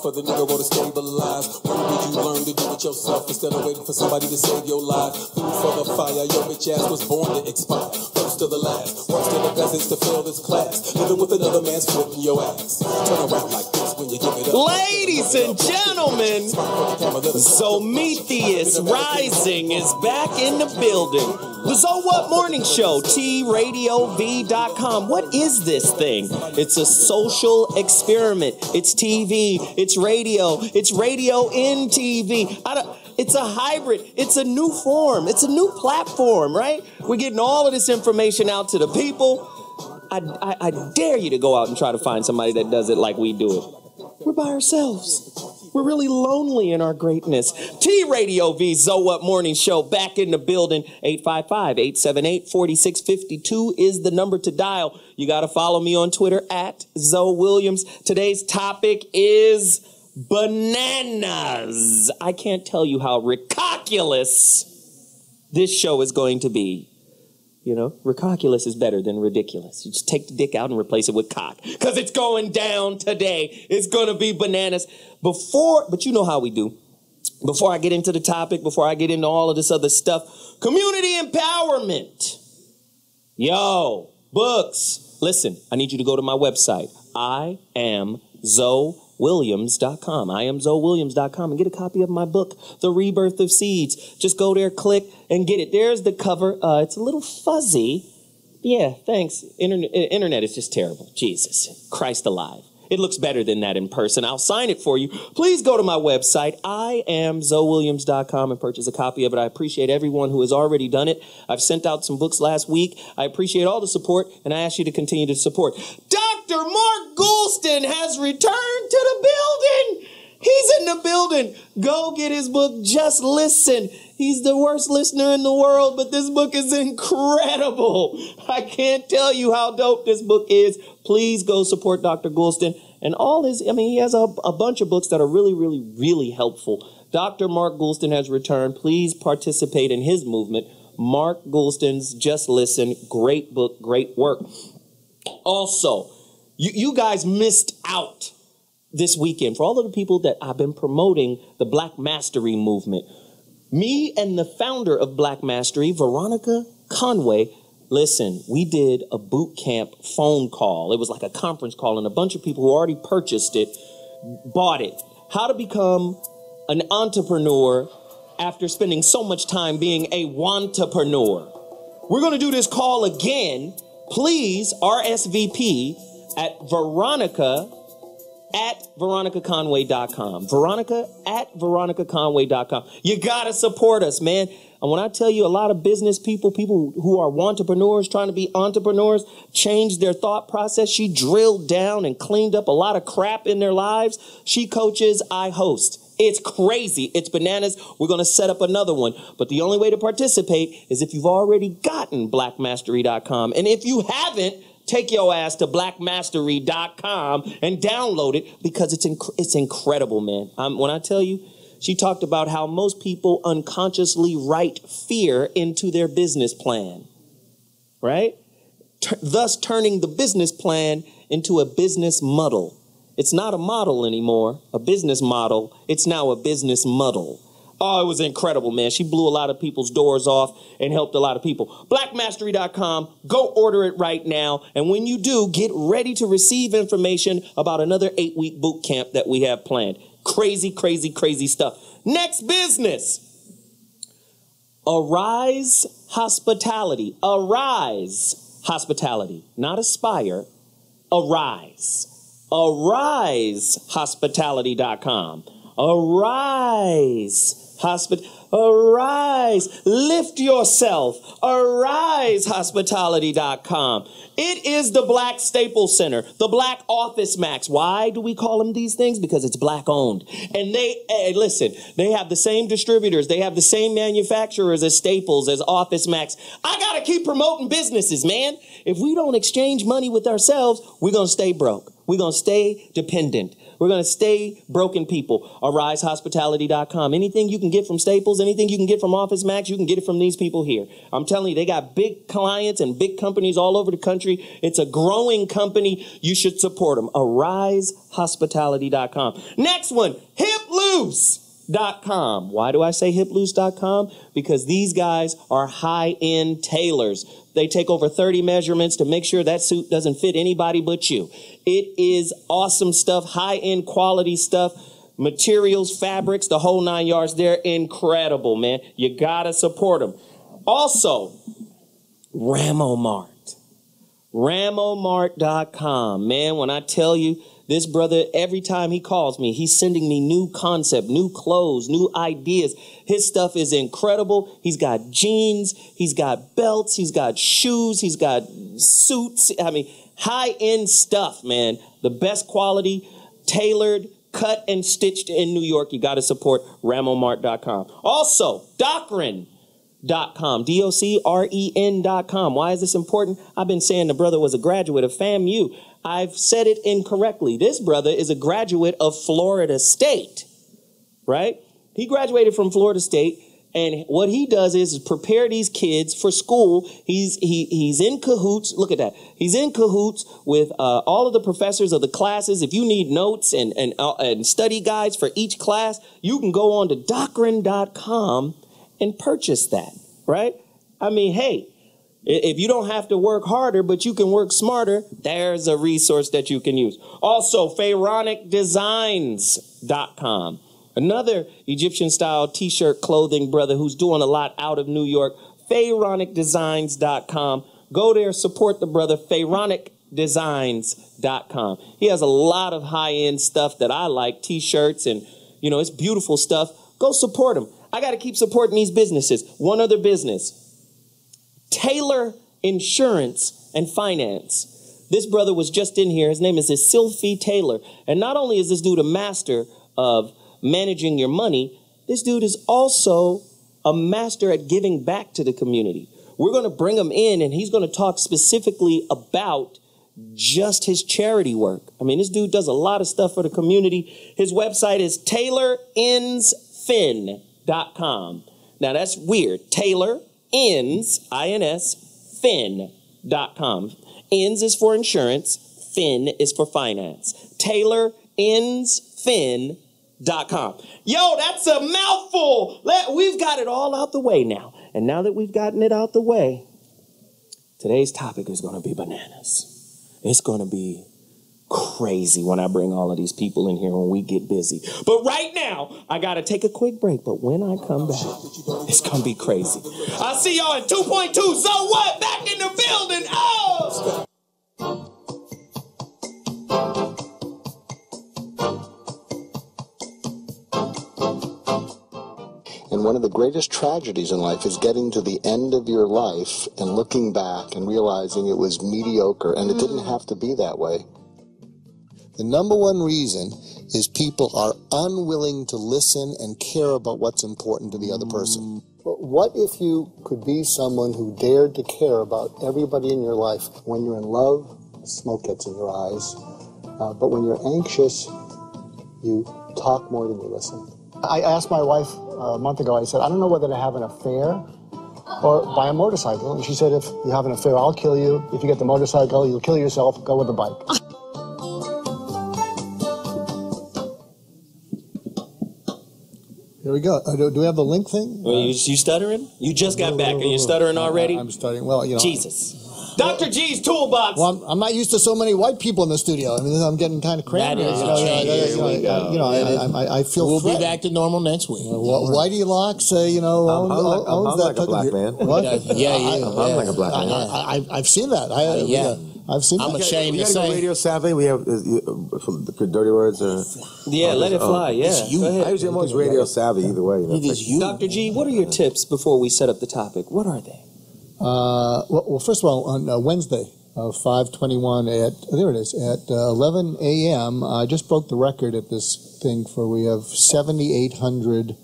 For the nigga to stabilize. When did you learn to do it yourself instead of waiting for somebody to save your life? Food for the fire, your bitch ass was born to expire. First to the last, worst to the best is to fail this class. Living with another man's foot in your ass. Turn around like this when you give it up. Ladies and gentlemen, Zometheus Rising is back in the building. The So What Morning Show, TradioV.com. What is this thing? It's a social experiment. It's TV. It's radio. It's radio in TV. It's a hybrid. It's a new form. It's a new platform, right? We're getting all of this information out to the people. I dare you to go out and try to find somebody that does it like we do it. We're by ourselves. We're really lonely in our greatness. TradioV So What Morning Show back in the building. 855-878-4652 is the number to dial. You got to follow me on Twitter at Zoe Williams. Today's topic is bananas. I can't tell you how ridiculous this show is going to be. You know, ridiculous is better than ridiculous. You just take the dick out and replace it with cock. Because it's going down today. It's going to be bananas. But you know how we do. Before I get into the topic, before I get into all of this other stuff, community empowerment. Yo, books. Listen, I need you to go to my website. IamZoeWilliams.com. IamZoeWilliams.com and get a copy of my book, The Rebirth of Seeds. Just go there, click, and get it. There's the cover. It's a little fuzzy. Yeah, thanks. Internet is just terrible. Jesus. Christ alive. It looks better than that in person. I'll sign it for you. Please go to my website, IamZoeWilliams.com, and purchase a copy of it. I appreciate everyone who has already done it. I've sent out some books last week. I appreciate all the support, and I ask you to continue to support. Dr. Mark Goulston has returned to the building. He's in the building. Go get his book, Just Listen. He's the worst listener in the world, but this book is incredible. I can't tell you how dope this book is. Please go support Dr. Goulston and all his, he has a bunch of books that are really, really, really helpful. Dr. Mark Goulston has returned. Please participate in his movement. Mark Goulston's Just Listen. Great book, great work. Also, you guys missed out this weekend. For all of the people that I've been promoting the Black Mastery movement, me and the founder of Black Mastery, Veronica Conway, listen, we did a boot camp phone call. It was like a conference call, and a bunch of people who already purchased it bought it. How to become an entrepreneur after spending so much time being a wantrepreneur. We're going to do this call again. Please RSVP at veronicaconway.com. Veronica@veronicaconway.com. You got to support us, man. And when I tell you a lot of business people who are wantrepreneurs, trying to be entrepreneurs, changed their thought process. She drilled down and cleaned up a lot of crap in their lives. She coaches, I host. It's crazy. It's bananas. We're going to set up another one. But the only way to participate is if you've already gotten blackmastery.com. And if you haven't, take your ass to blackmastery.com and download it because it's incredible, man. When I tell you, she talked about how most people unconsciously write fear into their business plan, right? Thus turning the business plan into a business muddle. It's not a model anymore, a business model. It's now a business muddle. Oh, it was incredible, man. She blew a lot of people's doors off and helped a lot of people. Blackmastery.com, go order it right now. And when you do, get ready to receive information about another 8-week boot camp that we have planned. Crazy, crazy, crazy stuff. Next business. Arise Hospitality. Arise Hospitality. Not Aspire. Arise. AriseHospitality.com. Arise Arise. Lift yourself. AriseHospitality.com. It is the Black Staples Center, the Black Office Max. Why do we call them these things? Because it's Black owned. And listen, they have the same distributors. They have the same manufacturers as Staples, as Office Max. I got to keep promoting businesses, man. If we don't exchange money with ourselves, we're going to stay broke. We're going to stay dependent. We're going to stay broken people. AriseHospitality.com. Anything you can get from Staples, anything you can get from Office Max, you can get it from these people here. I'm telling you, they got big clients and big companies all over the country. It's a growing company. You should support them. AriseHospitality.com. Next one, HipLoose.com. Why do I say HipLoose.com? Because these guys are high-end tailors. They take over 30 measurements to make sure that suit doesn't fit anybody but you. It is awesome stuff, high-end quality stuff, materials, fabrics, the whole 9 yards. They're incredible, man. You gotta support them. Also, Ramomart. Ramomart.com. Man, when I tell you, this brother, every time he calls me, he's sending me new concept, new clothes, new ideas. His stuff is incredible. He's got jeans, he's got belts, he's got shoes, he's got suits. I mean, high-end stuff, man. The best quality, tailored, cut and stitched in New York. You got to support Ramomart.com. Also, Docren.com, DOCREN.com. Why is this important? I've been saying the brother was a graduate of FAMU. I've said it incorrectly. This brother is a graduate of Florida State, right? He graduated from Florida State, and what he does is prepare these kids for school. He's in cahoots. Look at that. He's in cahoots with all of the professors of the classes. If you need notes and study guides for each class, you can go on to Docren.com and purchase that, right? I mean, hey, if you don't have to work harder, but you can work smarter, there's a resource that you can use. Also, PharaonicDesigns.com. Another Egyptian-style t-shirt clothing brother who's doing a lot out of New York. PharaonicDesigns.com. Go there, support the brother, PharaonicDesigns.com. He has a lot of high-end stuff that I like, t-shirts, and, you know, it's beautiful stuff. Go support him. I got to keep supporting these businesses. One other business. Taylor Insurance and Finance. This brother was just in here. His name is Sylphie Taylor. And not only is this dude a master of managing your money, this dude is also a master at giving back to the community. We're going to bring him in, and he's going to talk specifically about just his charity work. I mean, this dude does a lot of stuff for the community. His website is TaylorInsFin.com. Now, that's weird. Taylor Ins, I-N-S, Fin.com. Ins is for insurance. Fin is for finance. TaylorInsFin.com. Yo, that's a mouthful. We've got it all out the way now. And now that we've gotten it out the way, today's topic is going to be bananas. It's going to be crazy when I bring all of these people in here when we get busy. But right now, I got to take a quick break. But when I come back, it's going to be crazy. I'll see y'all in 2.2. So what? Back in the building. Oh! And one of the greatest tragedies in life is getting to the end of your life and looking back and realizing it was mediocre, and it didn't have to be that way. The number one reason is people are unwilling to listen and care about what's important to the other person. But what if you could be someone who dared to care about everybody in your life? When you're in love, smoke gets in your eyes. But when you're anxious, you talk more than you listen. I asked my wife a month ago, I said, I don't know whether to have an affair or buy a motorcycle. And she said, if you have an affair, I'll kill you. If you get the motorcycle, you'll kill yourself. Go with the bike. Here we go. Do we have the link thing? You stuttering? You just got back and you're stuttering already? I'm stuttering. Well, you know. Jesus. Dr. G's Toolbox. Well, I'm not used to so many white people in the studio. I mean, I'm getting kind of cramped. I feel We'll threatened. be back to normal next week. Whitey Locks, owns I'm that like a black man. What? Yeah, I'm like a black man. I've seen that. I've seen I'm that. ashamed We to gotta go say. radio savvy. We have dirty words or Yeah, let it fly. Yeah. It's you. Go ahead. I'm always radio savvy either way. You know, It is you. Dr. G, what are your tips before we set up the topic? What are they? Well, first of all, on Wednesday, 5/21 at 11 a.m. I just broke the record at this thing we have 7,800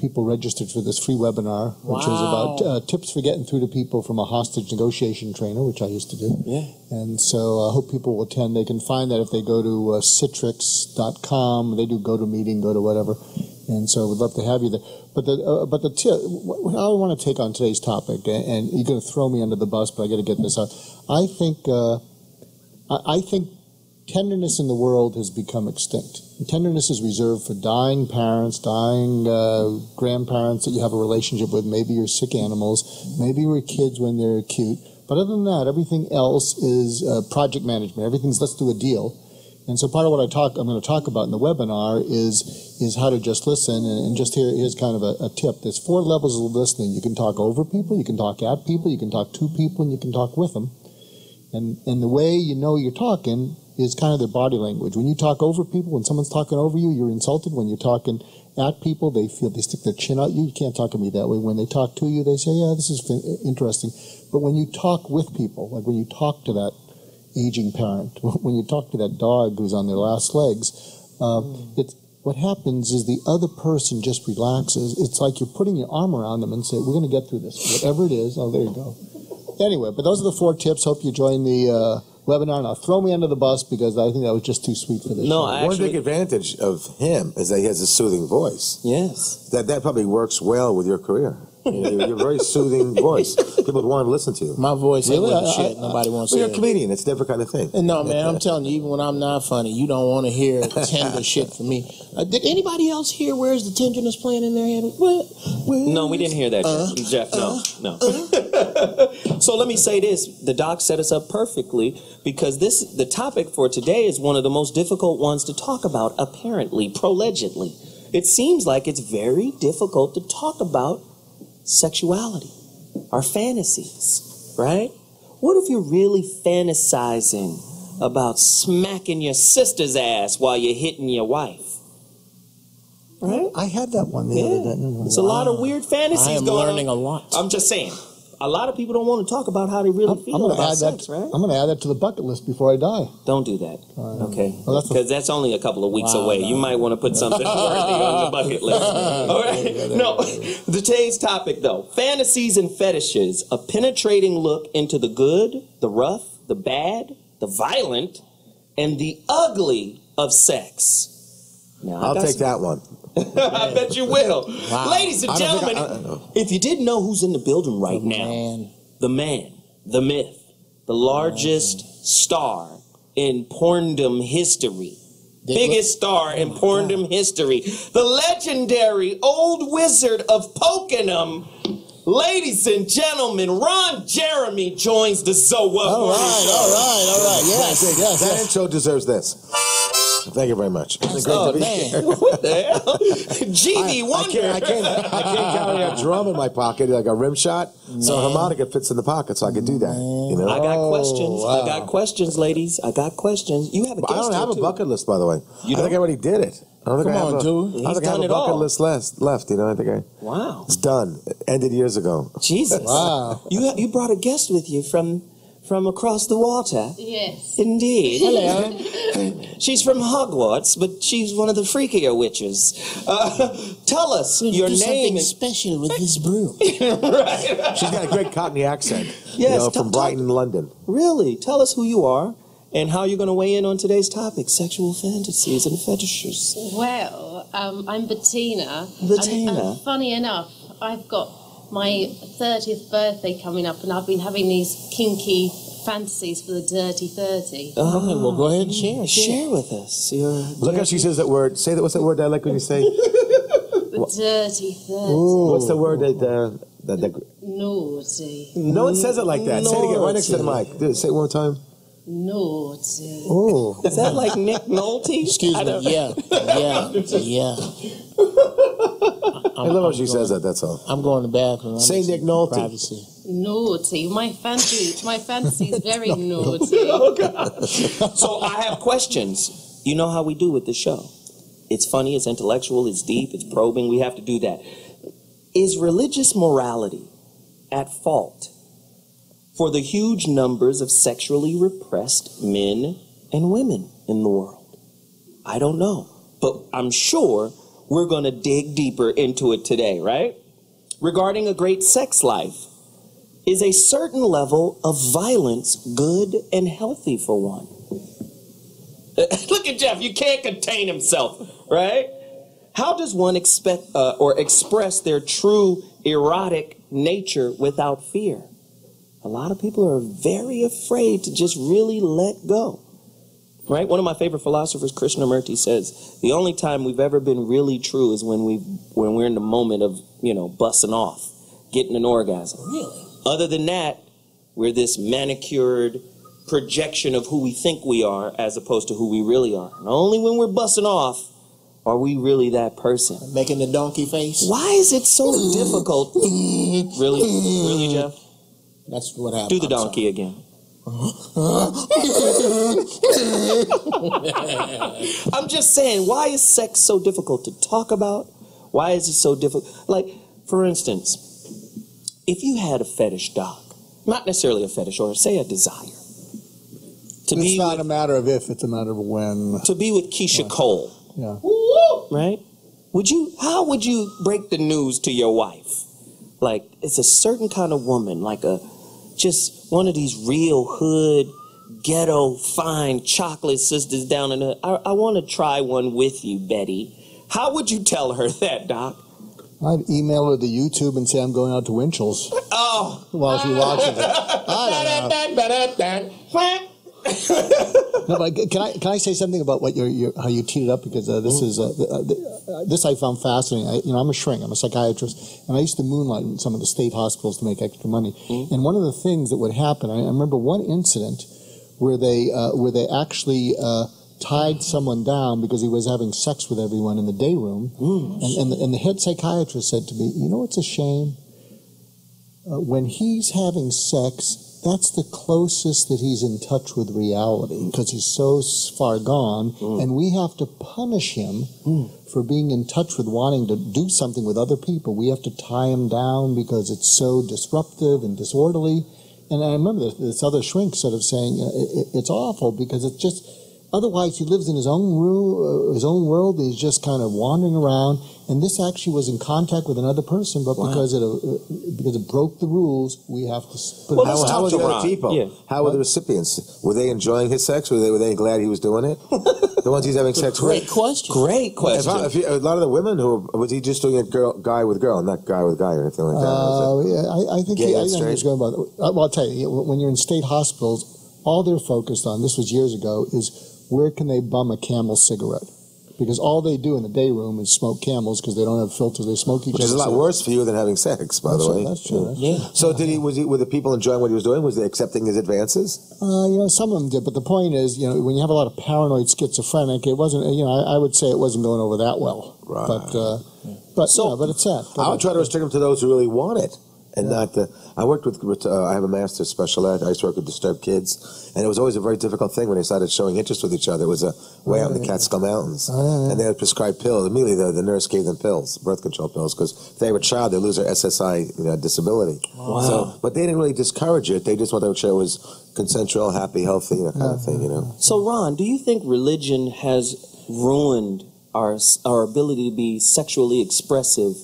people registered for this free webinar, which is about tips for getting through to people from a hostage negotiation trainer, which I used to do. Yeah. And so I hope people will attend. They can find that if they go to citrix.com. They do GoToMeeting, go to whatever. And so we'd love to have you there. But the tip, how I want to take on today's topic, and you're going to throw me under the bus, but I got to get this out. I think tenderness in the world has become extinct. And tenderness is reserved for dying parents, dying grandparents that you have a relationship with. Maybe you're sick animals. Maybe you're kids when they're cute. But other than that, everything else is project management. Everything's let's do a deal. And so part of what I'm going to talk about in the webinar is how to just listen. And just here's kind of a tip. There's 4 levels of listening. You can talk over people, you can talk at people, you can talk to people, and you can talk with them. And the way you know you're talking is kind of their body language. When you talk over people, when someone's talking over you, you're insulted. When you're talking at people, they stick their chin out. You can't talk to me that way. When they talk to you, they say, yeah, this is interesting. But when you talk with people, like when you talk to that aging parent, when you talk to that dog who's on their last legs, what happens is the other person just relaxes. It's like you're putting your arm around them and say, we're going to get through this. Whatever it is, oh, there you go. Anyway, but those are the 4 tips. Hope you join the webinar. Now, throw me under the bus because I think that was just too sweet for this show. One big advantage of him is that he has a soothing voice. Yes. That probably works well with your career. You're a very soothing voice. People would want to listen to you. My voice ain't worth shit. Nobody wants to Well, hear you're a comedian. It's a different kind of thing. it. No, man, I'm telling you, even when I'm not funny, you don't want to hear tender shit from me. Did anybody else hear Where's the Tenderness playing in their head? No, we didn't hear that, Jeff. No. So let me say this. The doc set us up perfectly because the topic for today is one of the most difficult ones to talk about, apparently, prolegedly. It seems like it's very difficult to talk about sexuality, our fantasies, right? What if you're really fantasizing about smacking your sister's ass while you're hitting your wife? Right? I had that one the other day. It's a lot of weird fantasies I am going learning on. a lot. I'm just saying. A lot of people don't want to talk about how they really feel about sex, right? I'm going to add that to the bucket list before I die. Don't do that, okay? Well, Because that's only a couple of weeks away. You might want to put something worthy on your bucket list. All right? No, today's topic, though. Fantasies and fetishes, a penetrating look into the good, the rough, the bad, the violent, and the ugly of sex. Now, I'll take that one. I bet you will. Wow. Ladies and gentlemen, if you didn't know who's in the building right now, the man, the myth, the largest star in porndom history, biggest star in porndom history, the legendary old wizard of Pokenum. Ladies and gentlemen, Ron Jeremy joins the Zoa. All right. Yes. That intro deserves this. Thank you very much. It's great to be here. What the hell? GD Wonder. I can't carry a drum in my pocket like a rim shot, so a harmonica fits in the pocket, so I can do that. You know? I got questions. Wow. I got questions, ladies. I got questions. You have a guest I don't have a too. bucket list, by the way. I think I already did it. I don't think I have a bucket list left. You know, I think Wow. It's done. It ended years ago. Jesus. Wow. You brought a guest with you from across the water. Yes. Indeed. Hello. She's from Hogwarts, but she's one of the freakier witches. Tell us your name. Something special with this broom. Right. She's got a great Cockney accent. Yes, from Brighton, London. Really? Tell us who you are and how you're going to weigh in on today's topic, sexual fantasies and fetishes. Well, I'm Bettina. Bettina. And funny enough, I've got my 30th birthday coming up, and I've been having these kinky fantasies for the dirty 30. Okay, well, go ahead and share. Share with us. Look how she says that word. Say that. What's that word I like when you say? The dirty 30. What's the word that Naughty. No one says it like that. Say it again, right next to the mic. Say it one more time. Naughty. Oh. Is that like Nick Nolte? Excuse me. Yeah. I love how she says that, that's all. I'm going to the bathroom. Say Nick Nolte. Privacy. Naughty. My fancy is very naughty. Oh, God. So I have questions. You know how we do with the show. It's funny, it's intellectual, it's deep, it's probing. We have to do that. Is religious morality at fault for the huge numbers of sexually repressed men and women in the world? I don't know, but I'm sure we're going to dig deeper into it today, right? Regarding a great sex life, is a certain level of violence good and healthy for one? Look at Jeff, you can't contain himself, right? How does one expect or express their true erotic nature without fear? A lot of people are very afraid to just really let go, right? One of my favorite philosophers, Krishnamurti, says the only time we've ever been really true is when we're in the moment of, busting off, getting an orgasm. Really? Other than that, we're this manicured projection of who we think we are as opposed to who we really are. And only when we're busting off are we really that person. Making the donkey face? Why is it so difficult? Really, Jeff? That's what happened. Do the donkey again. I'm just saying, why is sex so difficult to talk about? Why is it so difficult? Like, for instance, if you had a fetish, Doc, not necessarily a fetish, or say a desire, it's not a matter of if, it's a matter of when. To be with Keisha Cole. Yeah. Right? How would you break the news to your wife? Like, it's a certain kind of woman, like just one of these real hood, ghetto, fine chocolate sisters down in I want to try one with you, Betty. How would you tell her that, Doc? I'd email her the YouTube and say I'm going out to Winchell's. Oh. While she watches it. I don't know. No, but can I say something about what how you teed it up, because this is this I found fascinating. I'm a shrink, I'm a psychiatrist, and I used to moonlight in some of the state hospitals to make extra money. And one of the things that would happen, I remember one incident where they actually tied someone down because he was having sex with everyone in the day room, and the head psychiatrist said to me, "It's a shame. When he's having sex, that's the closest that he's in touch with reality, because he's so far gone, and we have to punish him for being in touch with wanting to do something with other people. We have to tie him down because it's so disruptive and disorderly." And I remember this other shrink sort of saying, it's awful because it's just, otherwise he lives in his own room, his own world, and he's just kind of wandering around. And this actually was in contact with another person, but because it broke the rules, we have to put it. How were the other people? Yeah. How were the recipients? Were they enjoying his sex? Were they glad he was doing it? The ones he's having sex with? Great question. Great question. A lot of the women was he just doing it guy with girl, not guy with guy or anything like that? Yeah, I think he's going about. Well, I'll tell you, when you're in state hospitals, all they're focused on, this was years ago, is where can they bum a Camel cigarette? Because all they do in the day room is smoke Camels because they don't have filters. They smoke each other. Which is a lot worse for you than having sex, by the way. That's true. Yeah. So were the people enjoying what he was doing? Was they accepting his advances? Some of them did. But the point is, when you have a lot of paranoid schizophrenic, it wasn't, I would say it wasn't going over that well. Right. But it's sad. I would try to restrict them to those who really want it. And not I worked with I have a master's special ed. I used to work with disturbed kids, and it was always a very difficult thing when they started showing interest with each other. It was way out in the Catskill Mountains, and they would prescribe pills. Immediately, the nurse gave them pills, birth control pills, because if they were a child, they lose their SSI disability. Wow. So, but they didn't really discourage it. They just wanted to show it was consensual, happy, healthy, kind of thing. So, Ron, do you think religion has ruined our ability to be sexually expressive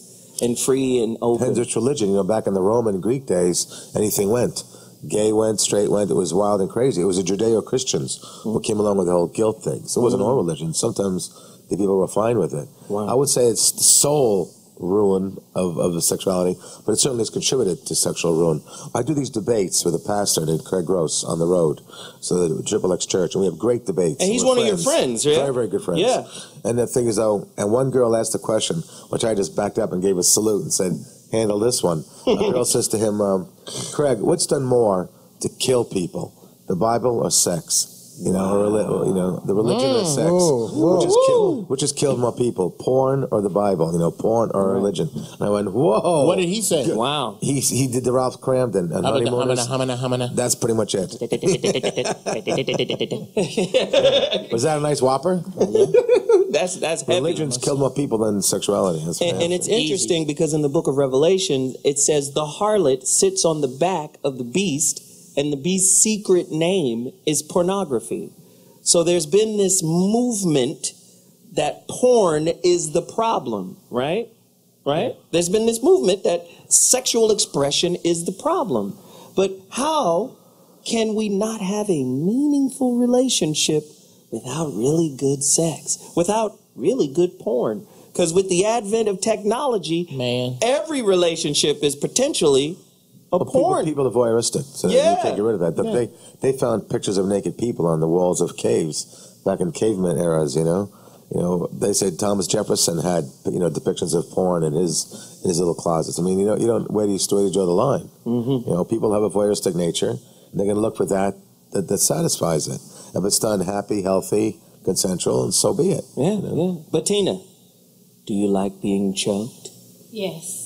and free and open? Depends which religion. Back in the Roman and Greek days, anything went. Gay went, straight went. It was wild and crazy. It was the Judeo-Christians who came along with the whole guilt thing. So it wasn't all religions. Sometimes the people were fine with it. Wow. I would say it's the soul ruin of the sexuality, but it certainly has contributed to sexual ruin. I do these debates with a pastor named Craig Gross on the road, so the Triple X Church, and we have great debates. And he's one of your friends, right? Very, very good friends. Yeah. And the thing is, though, and one girl asked a question, which I just backed up and gave a salute and said, handle this one. A girl says to him, Craig, what's done more to kill people, the Bible or sex? You know, the religion of sex, which has killed more people, porn or the Bible, porn or religion. And I went, whoa. What did he say? Wow. He did the Ralph Cramden. And that's pretty much it. Was that a nice whopper? That's heavy. Religion's killed more people than sexuality. And it's interesting because in the book of Revelation, it says the harlot sits on the back of the beast, and the beast's secret name is pornography. So there's been this movement that porn is the problem, right? Right? There's been this movement that sexual expression is the problem. But how can we not have a meaningful relationship without really good sex, without really good porn? Because with the advent of technology, every relationship is potentially a porn. People are voyeuristic, so you can't get rid of that. They found pictures of naked people on the walls of caves back in caveman eras. They said Thomas Jefferson had depictions of porn in his little closets. I mean, you don't where do you draw the line? People have a voyeuristic nature. And they're going to look for that satisfies it. If it's done happy, healthy, consensual, and so be it. But Tina, do you like being choked? Yes.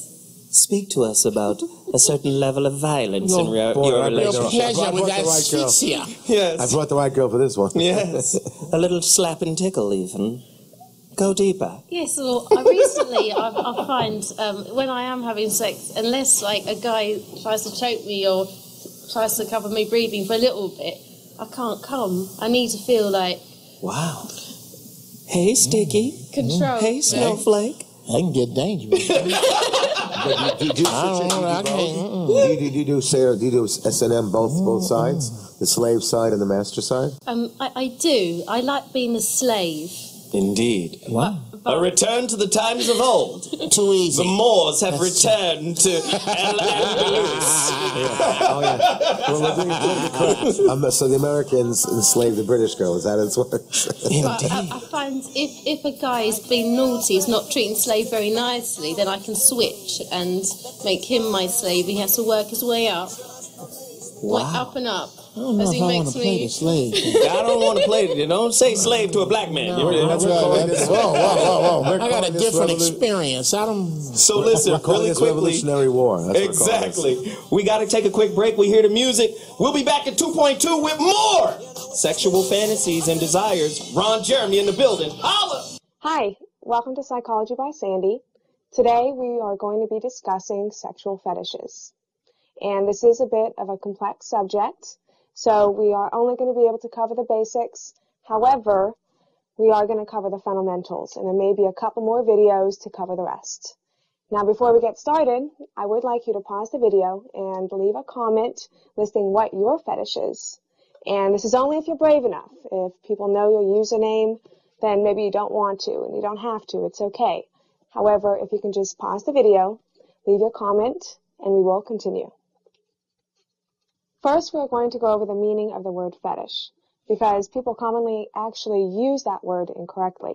Speak to us about a certain level of violence in your relationship. Pleasure with asphyxia. Yes. I brought the right girl for this one. Yes. A little slap and tickle, even. Go deeper. Yes, well, recently I find when I am having sex, unless like a guy tries to choke me or tries to cover me breathing for a little bit, I can't come. I need to feel like... Wow. Hey, Sticky. Control. Hey, Snowflake. That can get dangerous. Do you do S&M both sides? The slave side and the master side? I do. I like being a slave. Indeed. Wow. A return to the times of old. Too easy. The Moors have returned to Al-Andalus. Well, so the Americans enslaved the British girl. Is that how it works? I find if a guy is being naughty, is not treating slave very nicely, then I can switch and make him my slave. He has to work his way up. Like up and up. I don't know if I want to play the slave. I don't want to play it. Don't say slave to a black man. That's right. Whoa. I got a different experience. I don't... So listen, really quickly. Revolutionary War. That's exactly. We got to take a quick break. We hear the music. We'll be back at 2.2 with more sexual fantasies and desires. Ron Jeremy in the building. Holla! Hi, welcome to Psychology by Sandy. Today we are going to be discussing sexual fetishes. And this is a bit of a complex subject, so we are only going to be able to cover the basics. However, we are going to cover the fundamentals, and there may be a couple more videos to cover the rest. Now, before we get started, I would like you to pause the video and leave a comment listing what your fetish is. And this is only if you're brave enough. If people know your username, then maybe you don't want to, and you don't have to. It's okay. However, if you can just pause the video, leave your comment, and we will continue. First, we're going to go over the meaning of the word fetish, because people commonly actually use that word incorrectly.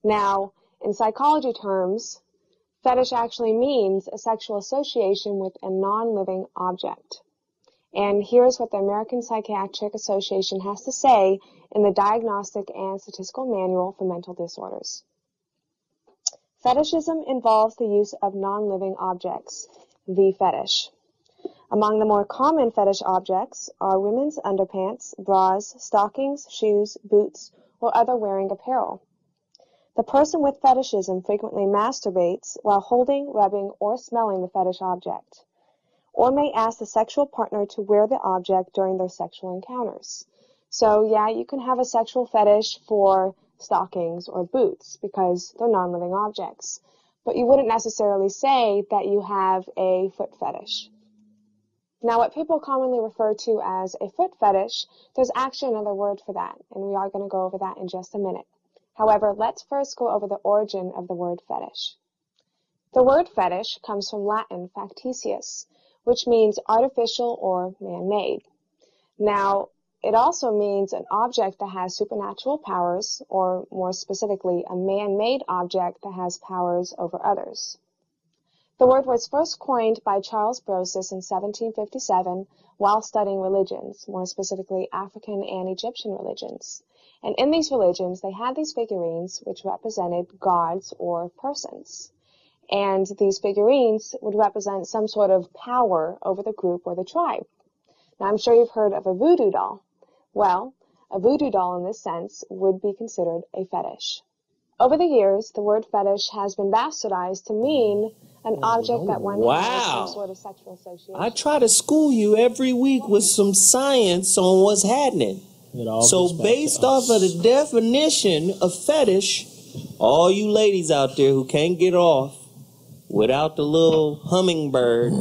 Now, in psychology terms, fetish actually means a sexual association with a non-living object. And here's what the American Psychiatric Association has to say in the Diagnostic and Statistical Manual for Mental Disorders. Fetishism involves the use of non-living objects, the fetish. Among the more common fetish objects are women's underpants, bras, stockings, shoes, boots, or other wearing apparel. The person with fetishism frequently masturbates while holding, rubbing, or smelling the fetish object, or may ask the sexual partner to wear the object during their sexual encounters. So, yeah, you can have a sexual fetish for stockings or boots because they're non-living objects, but you wouldn't necessarily say that you have a foot fetish. Now, what people commonly refer to as a foot fetish, there's actually another word for that, and we are going to go over that in just a minute. However, let's first go over the origin of the word fetish. The word fetish comes from Latin factitious, which means artificial or man-made. Now, it also means an object that has supernatural powers, or more specifically, a man-made object that has powers over others. The word was first coined by Charles Brosis in 1757 while studying religions, more specifically African and Egyptian religions. And in these religions, they had these figurines which represented gods or persons. And these figurines would represent some sort of power over the group or the tribe. Now, I'm sure you've heard of a voodoo doll. Well, a voodoo doll in this sense would be considered a fetish. Over the years, the word fetish has been bastardized to mean an object that one has some sort of sexual association. I try to school you every week with some science on what's happening. So based off of the definition of fetish, all you ladies out there who can't get off without the little hummingbird,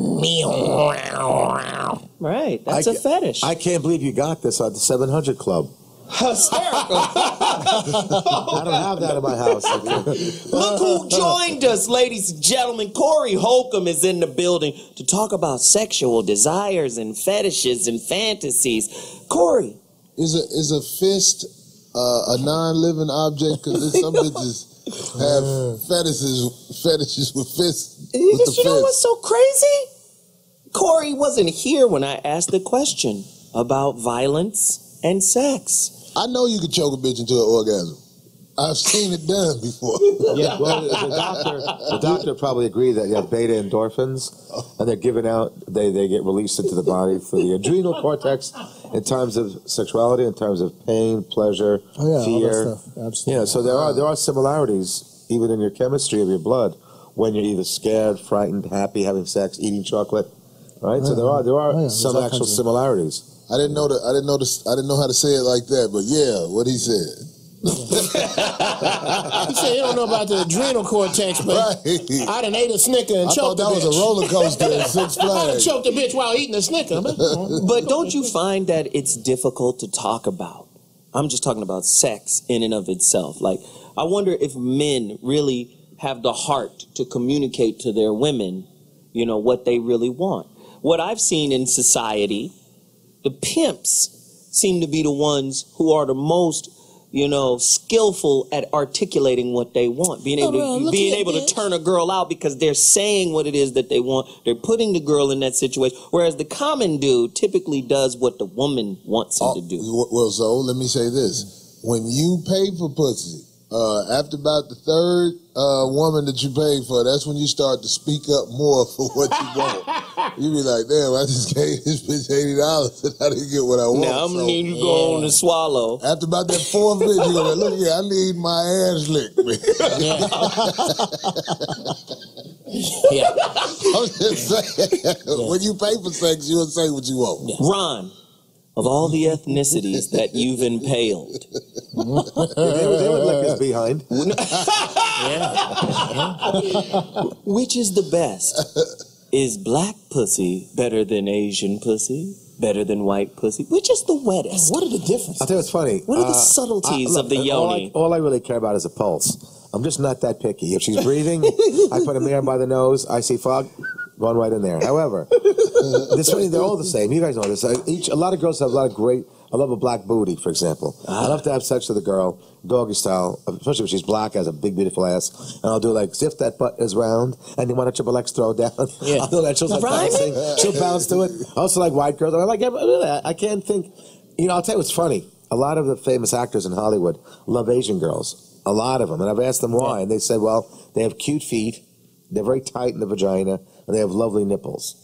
right, that's a fetish. I can't believe you got this at the 700 Club. Hysterical. I don't have that in my house. Look who joined us, ladies and gentlemen. Corey Holcomb is in the building to talk about sexual desires and fetishes and fantasies. Corey. Is a fist a non-living object? Because some bitches have fetishes with fists. You know what's so crazy? Corey wasn't here when I asked the question about violence and sex. I know you can choke a bitch into an orgasm. I've seen it done before. Yeah, well, the doctor probably agreed that you have beta endorphins, and they're given out. They get released into the body through the adrenal cortex in times of sexuality, in times of pain, pleasure, fear. Absolutely. Yeah, so there are similarities even in your chemistry of your blood when you're either scared, frightened, happy, having sex, eating chocolate. Right, so there are some actual similarities. I didn't know how to say it like that, but yeah, what he said. He said he don't know about the adrenal cortex, but I done ate a Snicker and choked the bitch. I thought that was a roller coaster at Six Flags. I done choked a bitch while eating a Snicker. But don't you find that it's difficult to talk about? I'm just talking about sex in and of itself. Like, I wonder if men really have the heart to communicate to their women, you know, what they really want. What I've seen in society, the pimps seem to be the ones who are the most, you know, skillful at articulating what they want, being able to turn a girl out because they're saying what it is that they want. They're putting the girl in that situation, whereas the common dude typically does what the woman wants him to do. Well, so let me say this: when you pay for pussy, after about the third woman that you pay for, that's when you start to speak up more for what you want. You be like, damn, I just gave this bitch $80 and I didn't get what I want. Now I'm gonna need you to go on and swallow. After about that fourth bitch, you're gonna be like, look here, I need my ass licked, man. Yeah. I'm just saying, when you pay for sex, you'll say what you want. Yeah. Ron, of all the ethnicities that you've impaled, they would look us behind. Which is the best? Is black pussy better than Asian pussy? Better than white pussy? Which is the wettest? What are the differences? I'll tell you what's funny. What are the subtleties of the yoni? All I really care about is a pulse. I'm just not that picky. If she's breathing, I put a mirror by the nose, I see fog, going right in there. However, this funny, they're all the same. You guys know this. A lot of girls have a lot of great. I love a black booty, for example. I love to have sex with a girl, doggy style, especially if she's black, has a big, beautiful ass. And I'll do like, if that butt is round and you want a triple X throw down, yeah. I'll do that. She'll start bouncing. She'll bounce to it. I also like white girls. I like that. I can't think. You know, I'll tell you what's funny. A lot of the famous actors in Hollywood love Asian girls. A lot of them. And I've asked them why. And they said, well, they have cute feet, they're very tight in the vagina, and they have lovely nipples.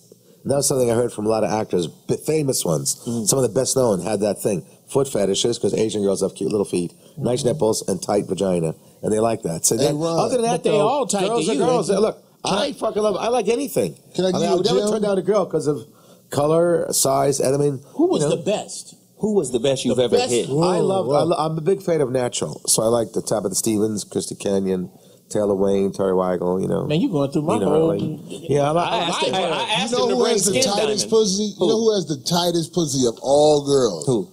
And that was something I heard from a lot of actors, famous ones. Some of the best known had that thing. Foot fetishes, because Asian girls have cute little feet, nice nipples, and tight vagina. And they like that. So other than that, they all tight girls to are you. Girls. Look, I fucking love, I like anything. I would never turn down a girl because of color, size, and I mean... Who was the best? Who was the best you've ever hit? I'm a big fan of natural. So I like the Tabitha Stevens, Christy Canyon, Taylor Wayne, Terry Weigel, you know. Man, you going through my whole... Yeah, I asked him to who bring has the skin tightest diamond. pussy? You know who has the tightest pussy of all girls? Who?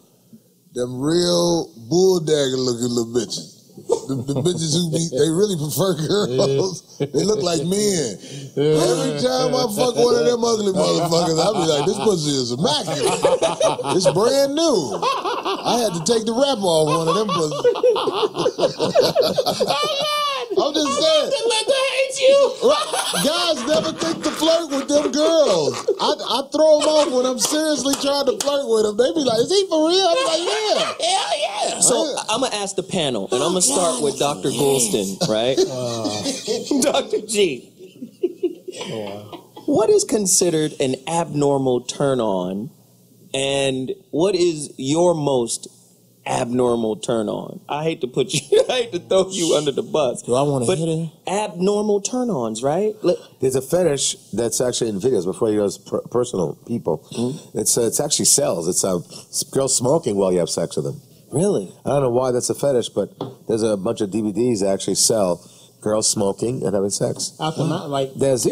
Them real bulldagger looking little bitches. The bitches who they really prefer girls. They look like men. Every time I fuck one of them ugly motherfuckers, I'll be like, this pussy is immaculate. It's brand new. I had to take the wrap off one of them pussies. I'm just saying. Linda hates you. Right. Guys never think to flirt with them girls. I throw them off when I'm seriously trying to flirt with them. They be like, is he for real? I'm like, yeah. Hell yeah. So I'm going to ask the panel, and I'm going to start with Dr. Goulston, right? Dr. G. What is considered an abnormal turn-on, and what is your most abnormal turn-on? I hate to put you, I hate to throw you under the bus. Do I want to hit it? Abnormal turn-ons, right? There's a fetish that's actually in videos before you goes personal people. Mm-hmm. It's actually sells. It's girls smoking while you have sex with them. Really? I don't know why that's a fetish, but there's a bunch of DVDs that actually sell girls smoking and having sex. There's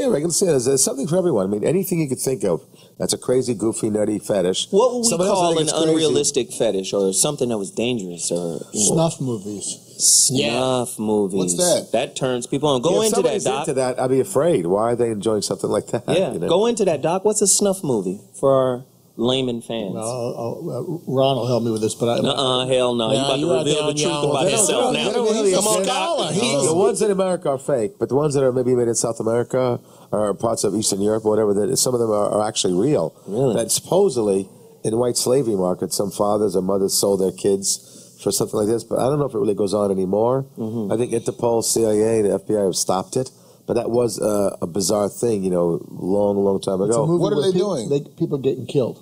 something for everyone. I mean, anything you could think of. That's a crazy, goofy, nutty fetish. What would we call an unrealistic fetish, or something that was dangerous, or snuff movies? Snuff movies. What's that? That turns people on. Go into that, Doc. Into that, I'd be afraid. Why are they enjoying something like that? Yeah, you know? Go into that, Doc. What's a snuff movie for our layman fans? Ron will help me with this, but hell no. You about to reveal the truth about yourself now. Come on, Doc. The ones in America are fake, but the ones that are maybe made in South America or parts of Eastern Europe or whatever, some of them are actually real. Really? That supposedly in white slavery markets, some fathers or mothers sold their kids for something like this, but I don't know if it really goes on anymore. Mm-hmm. I think Interpol, CIA, the FBI have stopped it. But that was a bizarre thing, long time ago. What are they doing? People getting killed.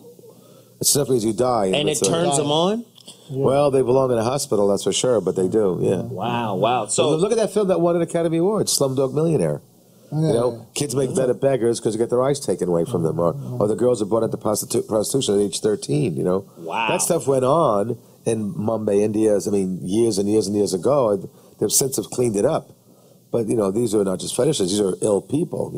It's definitely as you die. And it turns them on? Yeah. Well, they belong in a hospital, that's for sure, but they do, yeah. Wow. So look at that film that won an Academy Award, Slumdog Millionaire. Kids make better beggars because they get their eyes taken away from them, or the girls are brought into prostitution at age 13, Wow. That stuff went on in Mumbai, India, years and years and years ago. They've since have cleaned it up. But, these are not just fetishes. These are ill people,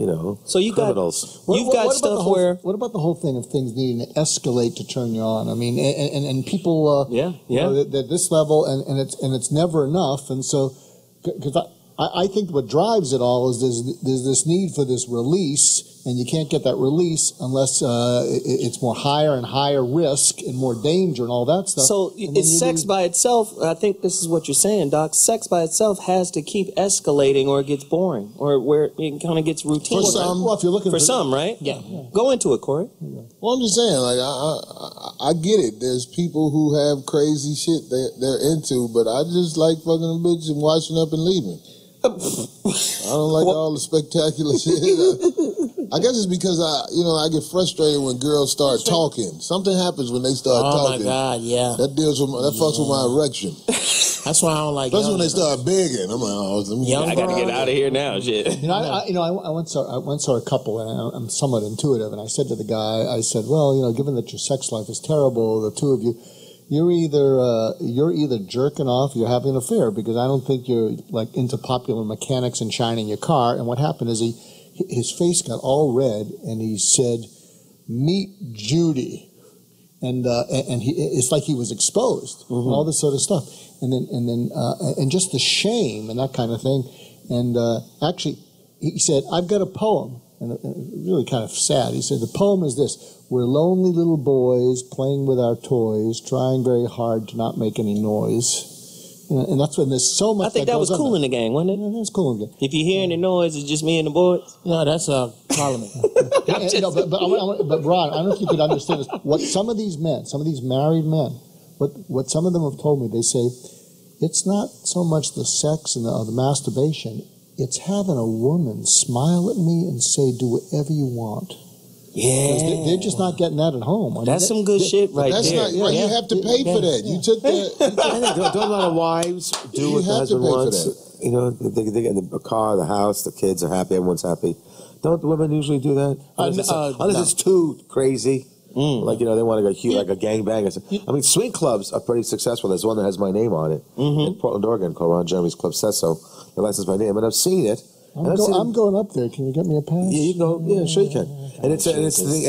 So you criminals. You've got stuff where... What about the whole thing of things needing to escalate to turn you on? I mean, and people... At this level, and it's never enough. And so... Because I think what drives it all is there's this need for this release, and you can't get that release unless it's more higher and higher risk and more danger and all that stuff. So it's sex by itself. I think this is what you're saying, Doc. Sex by itself has to keep escalating, or it gets boring, or where it kind of gets routine. For some, well, if you're looking for some, right? Yeah. Go into it, Corey. Well, I'm just saying, I get it. There's people who have crazy shit they're into, but I just like fucking a bitch and washing up and leaving. I don't like all the spectacular shit. I guess it's because I get frustrated when girls start talking. Something happens when they start talking. Oh my God, yeah. That fucks with my erection. That's why I don't like. Especially when they start begging. I'm like, I gotta get out of here now. Shit. I once saw a couple, and I'm somewhat intuitive, and I said to the guy, I said, well, given that your sex life is terrible, the two of you. You're either jerking off, you're having an affair, because I don't think you're like into popular mechanics and shining your car. And what happened is his face got all red, and he said, "Meet Judy," and it's like he was exposed, and all this sort of stuff, and just the shame and that kind of thing. And actually, he said, "I've got a poem." And really kind of sad. He said, the poem is this: we're lonely little boys playing with our toys, trying very hard to not make any noise. And that's when there's so much. I think that was Cool in the Gang, wasn't it? Yeah, that's Cool in the Gang. If you hear any noise, it's just me and the boys. No, that's Parliament. But Ron, I don't know if you could understand this. What some of these married men, what some of them have told me, they say, it's not so much the sex and the masturbation. It's having a woman smile at me and say, do whatever you want. Yeah. They're just not getting that at home. That's some good shit right there. That's not, you have to pay for that. You took that. Don't a lot of wives do what the husband wants? They get in the car, the house, the kids are happy, everyone's happy. Don't the women usually do that? Unless it's too crazy. Like, they want to go huge, like a gangbang. I mean, swing clubs are pretty successful. There's one that has my name on it in Portland, Oregon, called Ron Jeremy's Club Says So. They license my name, and I've seen it. I'm going up there. Can you get me a pass? Yeah, you can go. Yeah, sure you can. And it's the thing,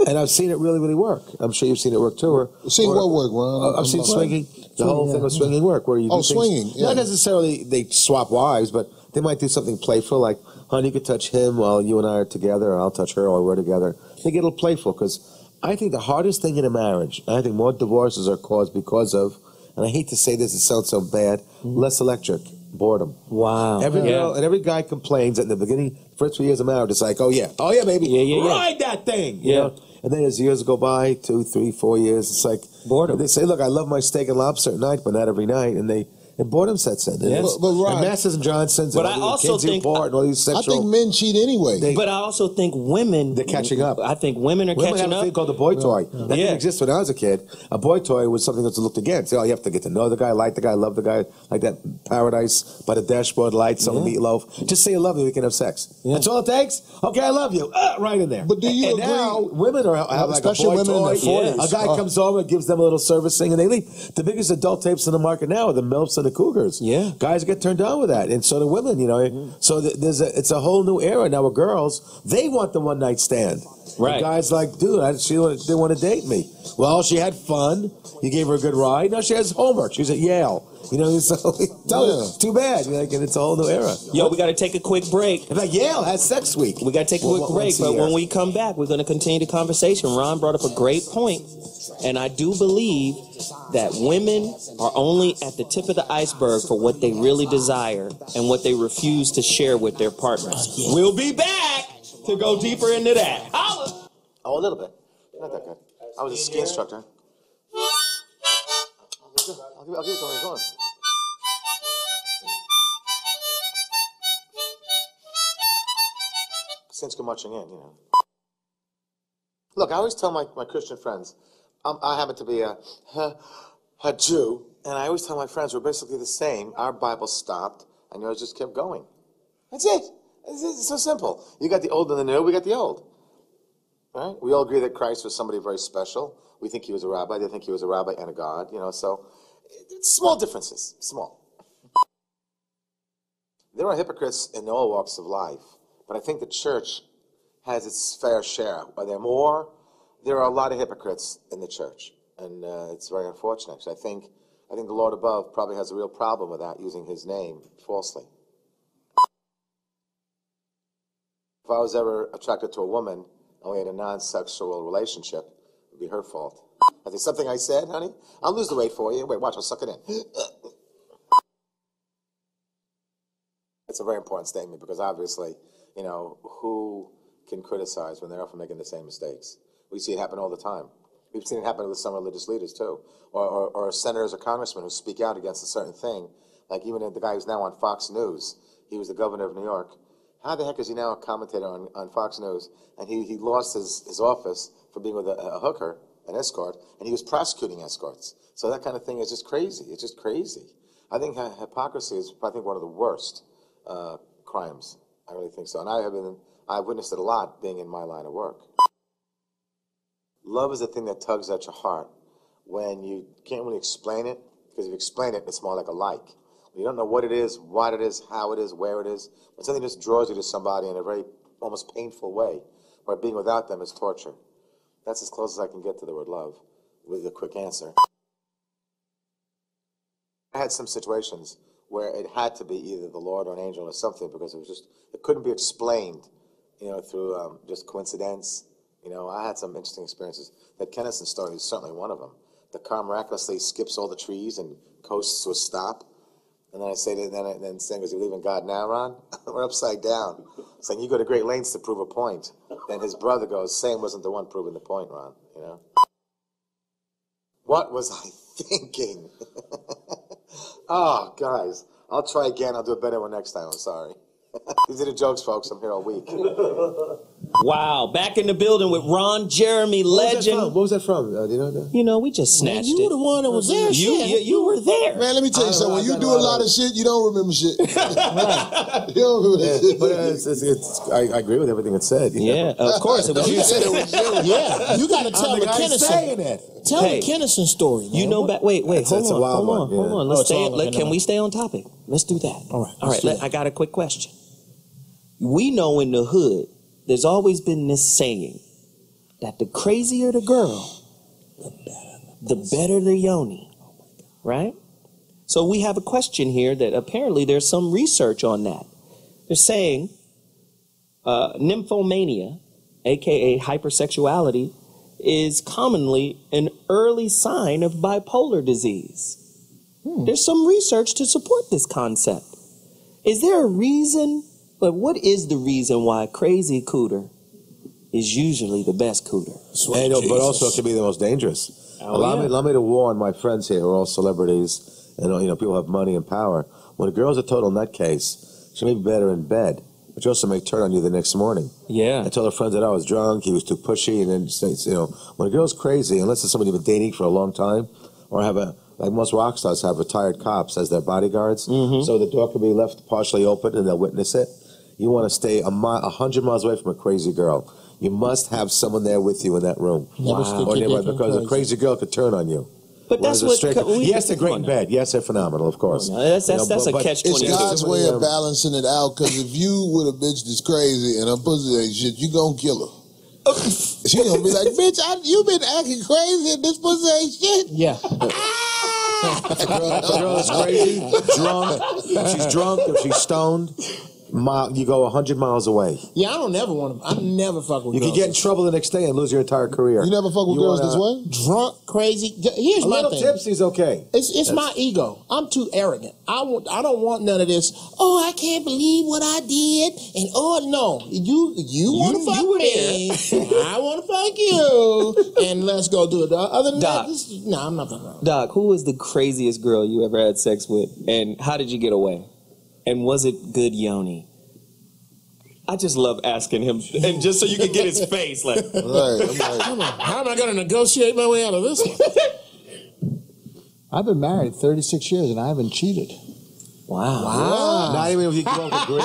and I've seen it really, really work. I'm sure you've seen it work too. Seen what work, Ron? I've seen swinging. The whole thing of swinging work, where you do swinging. Yeah. Not necessarily they swap wives, but they might do something playful, like, honey, you could touch him while you and I are together, or I'll touch her while we're together. They get a little playful, because I think the hardest thing in a marriage, and I think more divorces are caused because of, and I hate to say this, it sounds so bad, less electric. boredom. Wow. Every girl and every guy complains that in the beginning, first 3 years of marriage, it's like, oh yeah, baby, ride that thing, you know? And then as years go by, 2, 3, 4 years, it's like boredom. They say, look, I love my steak and lobster at night, but not every night, and boredom sets in. And Masters and Johnsons, but and I also think and all these sexual. I think men cheat anyway. But I also think women, they're catching up. I think women are catching have a up. thing called the boy toy. That didn't exist when I was a kid. A boy toy was something that's looked against. You have to get to know the guy, like the guy, love the guy, like that Paradise by the dashboard lights on the meatloaf. Just say you love me, we can have sex. That's all it takes? Okay, I love you. Right in there. But do you agree? Now, women are have like especially a boy women toy. in their 40s. A guy comes over, gives them a little servicing, and they leave. The biggest adult tapes in the market now are the MILFs and the Cougars. Guys get turned on with that, and so do women, you know. So it's a whole new era now with girls. They want the one night stand. Right. And guys like, dude, she didn't want to date me. Well, she had fun. You gave her a good ride. Now she has homework. She's at Yale. You know, so it's too bad. And it's a whole new era. Yo, we got to take a quick break. In fact, Yale has Sex Week. We got to take a quick break, but when we come back, we're going to continue the conversation. Ron brought up a great point, and I do believe that women are only at the tip of the iceberg for what they really desire and what they refuse to share with their partners. We'll be back to go deeper into that. Holla! Oh, a little bit. Not that good. I was a ski instructor. I'll give it to him. Since good marching in, you know. Look, I always tell my Christian friends, I happen to be a Jew, and I always tell my friends we're basically the same. Our Bible stopped, and yours just kept going. That's it. It's so simple. You got the old and the new, we got the old. Right? We all agree that Christ was somebody very special. We think he was a rabbi. They think he was a rabbi and a god, you know, so it's small differences, small. There are hypocrites in all walks of life, but I think the church has its fair share. Are there more? There are a lot of hypocrites in the church, and it's very unfortunate. I think the Lord above probably has a real problem with that, using his name falsely. If I was ever attracted to a woman and we had a non-sexual relationship, it would be her fault. Is there something I said, honey? I'll lose the weight for you. Wait, watch, I'll suck it in. It's a very important statement because obviously, you know, who can criticize when they're often making the same mistakes? We see it happen all the time. We've seen it happen with some religious leaders too, or senators or congressmen who speak out against a certain thing. Like even the guy who's now on Fox News, he was the governor of New York. How the heck is he now a commentator on Fox News? And he lost his office for being with a hooker, an escort, and he was prosecuting escorts. So that kind of thing is just crazy. It's just crazy. I think hypocrisy is, I think, one of the worst crimes. I really think so. And I've witnessed it a lot being in my line of work. Love is the thing that tugs at your heart when you can't really explain it, because if you explain it, it's more like a like. When you don't know what it is, how it is, where it is, when something just draws you to somebody in a very almost painful way, where being without them is torture. That's as close as I can get to the word love with a quick answer. I had some situations where it had to be either the Lord or an angel or something, because it couldn't be explained, you know, through just coincidence. You know, I had some interesting experiences. That Kennison story is certainly one of them. The car miraculously skips all the trees and coasts to a stop. And then I say to then Sam goes, "You believe in God now, Ron?" We're upside down. Saying, "You go to great lengths to prove a point." Then his brother goes, "Sam wasn't the one proving the point, Ron." You know? What was I thinking? Oh, guys. I'll try again. I'll do a better one next time. I'm sorry. These are the jokes, folks. I'm here all week. Wow. Back in the building with Ron Jeremy, legend. What was that from? Do you know that? You know, we just snatched you it. were the one that was there. You were there. Man, let me tell you something. When you do a lot of shit, you don't remember shit. Right. You don't remember that shit. But I agree with everything it said. Yeah, of course. It was You said it was you. Yeah, you got to tell the Kennison. Tell the Kennison story, man. You know, wait, hold on. Let's stay. Can we stay on topic? Let's do that. All right. I got a quick question. We know in the hood, there's always been this saying that the crazier the girl, the better the yoni, right? So we have a question here that apparently there's some research on that. They're saying nymphomania, aka hypersexuality, is commonly an early sign of bipolar disease. There's some research to support this concept. Is there a reason? But what is the reason why crazy cooter is usually the best cooter? And, but also it can be the most dangerous. Allow me to warn my friends here who are all celebrities and people have money and power. When a girl's a total nutcase, she may be better in bed, but she also may turn on you the next morning. Yeah. I told her friends that I was drunk, he was too pushy, and then when a girl's crazy, unless it's somebody you've been dating for a long time, or like most rock stars have retired cops as their bodyguards, so the door can be left partially open and they'll witness it. You want to stay 100 miles away from a crazy girl. You must have someone there with you in that room. Or nearby, because a crazy girl could turn on you. But that's what... Yes, they're great in bed. Yes, they're phenomenal, of course. No, that's a catch-22. It's God's way of balancing it out, because if you with a bitch that's crazy and her pussy ain't shit, you gonna kill her. She gonna be like, bitch, you been acting crazy and this pussy ain't shit. Yeah. A girl that's crazy, drunk, if she's drunk, if she's stoned, you go 100 miles away. Yeah, I never fuck with girls. You can get in trouble the next day and lose your entire career. You never fuck with girls this way? Drunk, crazy. Here's my thing. A little tipsy's okay. It's my ego. I'm too arrogant. I don't want none of this. Oh, I can't believe what I did. And oh no, you want to fuck me. I want to fuck you. And let's go do it. Other than Doc, that, no, I'm not fucking around. Doc, who was the craziest girl you ever had sex with, and how did you get away? And was it good yoni? I just love asking him, and just so you can get his face, like, I'm like, how am I going to negotiate my way out of this one? I've been married 36 years and I haven't cheated. Wow. Not even if you both agree?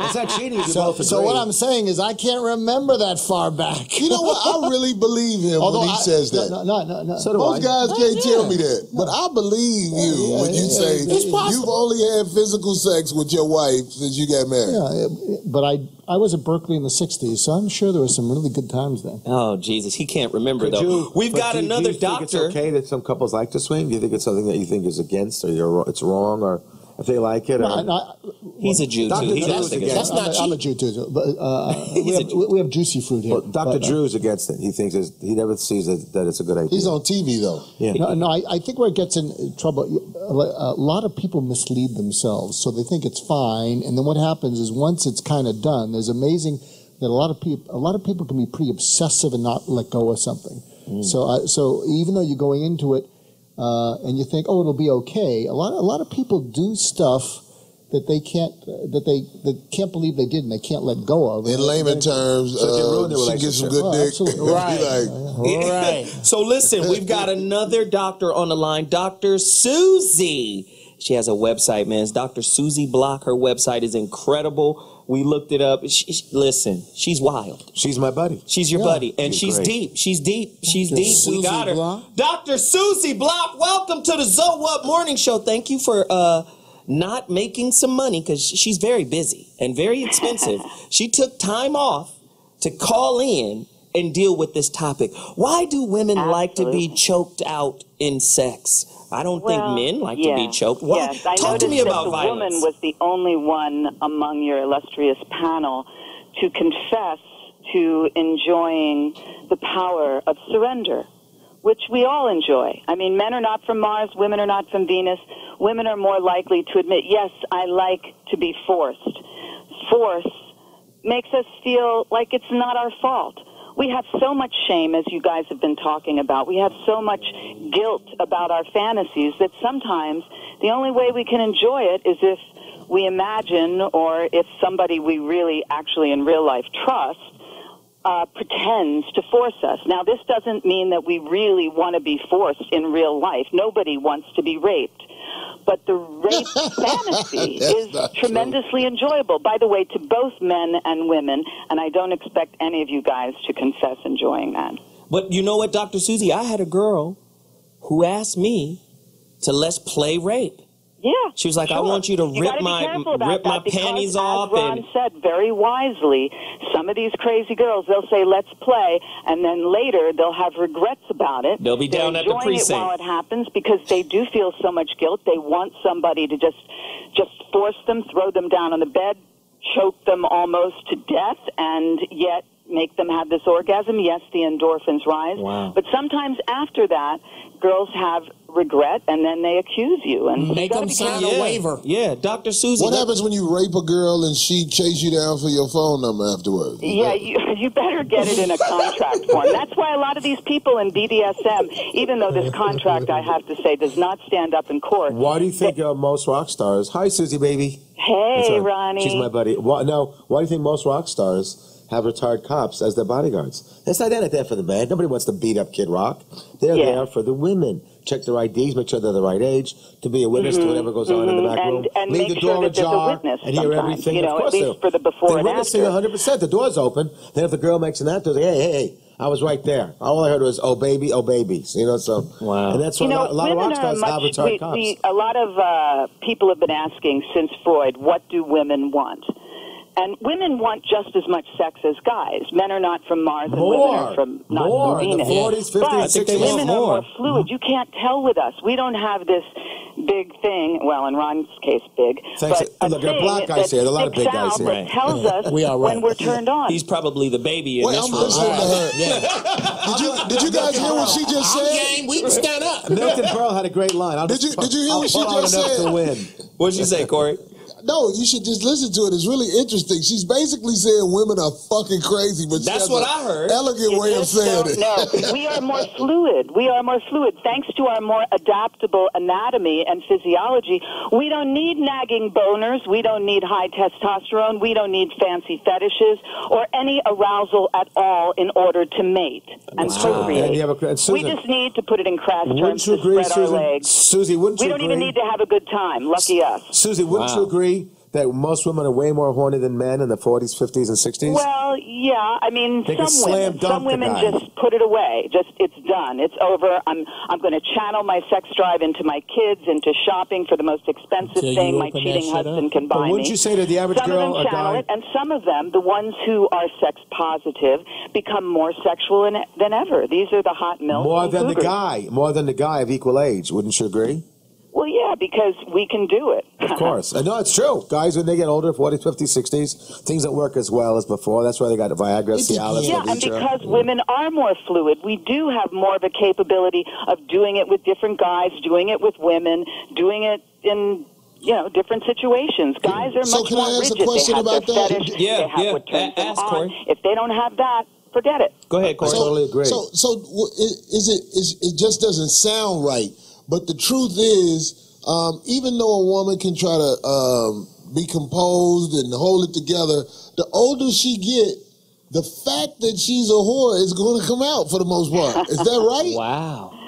It's not cheating if you both agree. So what I'm saying is I can't remember that far back. you know what? I really believe him when he says that. No. So do Most guys can't tell me that. But I believe you when you say you've only had physical sex with your wife since you got married. Yeah, but I was at Berkeley in the 60s, so I'm sure there were some really good times then. oh, Jesus, he can't remember, though. We've got another do you think doctor. It's okay that some couples like to swing? Do you think it's something that you think is against, or it's wrong, or if they like it? He's a Jew, too. He doesn't think it's I'm a Jew, too. But we have juicy fruit here. Well, Dr. Drew's against it. He thinks he never sees that it's a good idea. He's on TV, though. Yeah. No, I think where it gets in trouble, a lot of people mislead themselves, so they think it's fine, and then what happens is once it's kind of done, there's amazing that a lot of people can be pretty obsessive and not let go of something. So even though you're going into it and you think, oh, it'll be okay, a lot of people do stuff that they can't believe they did and they can't let go of. In layman terms, she gets some good dick. Right. So listen, we've got another doctor on the line, Dr. Susie. She has a website, man. It's Dr. Susie Block. Her website is incredible. We looked it up. Listen, she's wild. She's my buddy. She's your buddy. And she's great. deep. She's deep. She's deep. Susie We got her. Block? Dr. Susie Block, welcome to the Zo What Morning Show. Thank you for not making some money, because she's very busy and very expensive. She took time off to call in and deal with this topic. Why do women like to be choked out in sex? I don't think men like to be choked. Why? Yes, I Talk to me about the violence. woman was the only one among your illustrious panel to confess to enjoying the power of surrender, which we all enjoy. I mean, men are not from Mars, women are not from Venus. Women are more likely to admit, yes, I like to be forced. Force makes us feel like it's not our fault. We have so much shame, as you guys have been talking about. We have so much guilt about our fantasies that sometimes the only way we can enjoy it is if we imagine, or if somebody we really actually in real life trust pretends to force us. Now, this doesn't mean that we really want to be forced in real life. Nobody wants to be raped. But the rape fantasy is tremendously enjoyable, by the way, to both men and women, and I don't expect any of you guys to confess enjoying that. But you know what, Dr. Susie? I had a girl who asked me to let's play rape. Yeah. She was like, sure. I want you to rip my panties off. As Ron said very wisely, some of these crazy girls, they'll say, let's play, and then later they'll have regrets about it. They'll be down at the precinct. They're enjoying it while it happens because they do feel so much guilt. They want somebody to just force them, throw them down on the bed, choke them almost to death, and yet make them have this orgasm. Yes, the endorphins rise. Wow. But sometimes after that, girls have regret, and then they accuse you. And make them sign a waiver. Yeah, Dr. Susie. What happens when you rape a girl and she chase you down for your phone number afterwards? Yeah, you better get it in a contract form. That's why a lot of these people in BDSM, even though this contract, I have to say, does not stand up in court. Why do you think most rock stars... Hi, Susie, baby. Hey, Ronnie. She's my buddy. Why do you think most rock stars have retired cops as their bodyguards? They're not there for the man. Nobody wants to beat up Kid Rock. They're there for the women. Check their IDs, make sure they're the right age, to be a witness to whatever goes on in the back room. And leave make the door sure that ajar there's a witness and hear sometimes, everything. you know, of course at least for the before and after. They're witnessing 100%. The door's open. Then if the girl makes an act, they're like, hey, I was right there. All I heard was, oh, baby, oh, babies. You know, so. Wow. And that's what a lot of rock stars have retired cops. A lot of people have been asking since Freud, what do women want? And women want just as much sex as guys. Men are not from Mars and women are from not from Venus. In the 40s, 50s, but 60s. Women are more fluid. You can't tell with us. We don't have this big thing. Well, in Ron's case, big. Thanks. But Look, there are black guys here. There are a lot of big guys here. That tells us when we're turned on. He's probably the baby in this I'm room. listening to her. Did you guys hear what she just said? Game, we can stand up. Milton Berle had a great line. Did you hear what she just said? To win. What'd she say, Corey? No, you should just listen to it. It's really interesting. She's basically saying women are fucking crazy, but that's what I heard. Elegant way of saying it. No, we are more fluid. We are more fluid. Thanks to our more adaptable anatomy and physiology, we don't need nagging boners. We don't need high testosterone. We don't need fancy fetishes or any arousal at all in order to mate and procreate. We just need to put it in crass terms to spread our legs. Susie, wouldn't you agree? We don't even need to have a good time. Lucky us. Susie, wouldn't you agree that most women are way more horny than men in the 40s, 50s, and 60s? Well, yeah. I mean, they some women just put it away. Just it's done. It's over. I'm going to channel my sex drive into my kids, into shopping for the most expensive thing my cheating husband can buy me. But wouldn't you say to the average girl or guy? Some of them channel it, and some of them, the ones who are sex positive, become more sexual than ever. These are the hot milk. More than the guy of equal age. Wouldn't you agree? Well, yeah, because we can do it. Of course. No, it's true. Guys, when they get older, 40s, 50s, 60s, things don't work as well as before. That's why they got Viagra, Cialis, yeah, and because women are more fluid, we do have more of a capability of doing it with different guys, doing it with women, doing it in different situations. Guys are much more rigid. They have their fetish. They have what turns them on. If they don't have that, forget it. Go ahead, Corey. I totally agree. So it just doesn't sound right. But the truth is, even though a woman can try to be composed and hold it together, the older she get, the fact that she's a whore is going to come out for the most part. Is that right? Wow.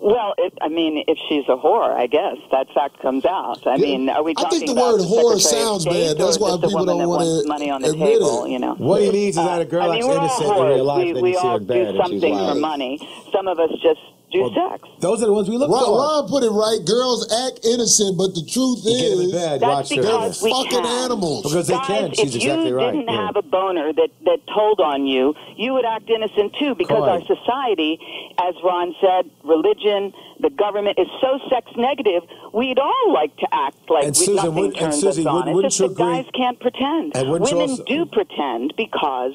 Well, if she's a whore, I guess that fact comes out. I mean, are we talking about? I think the word whore sounds bad. That's why people don't want to money on the table. What he means is that a girl that's innocent in real life, we all do something for money. Some of us just do sex. Those are the ones we look for. Ron put it right. Girls act innocent, but the truth is that's because we fucking animals. Because they can. She's exactly right. If you didn't have a boner that told on you, you would act innocent too, because our society, as Ron said, religion, the government is so sex negative, we'd all like to act like nothing turns us on. It's just that guys can't pretend. Women do pretend because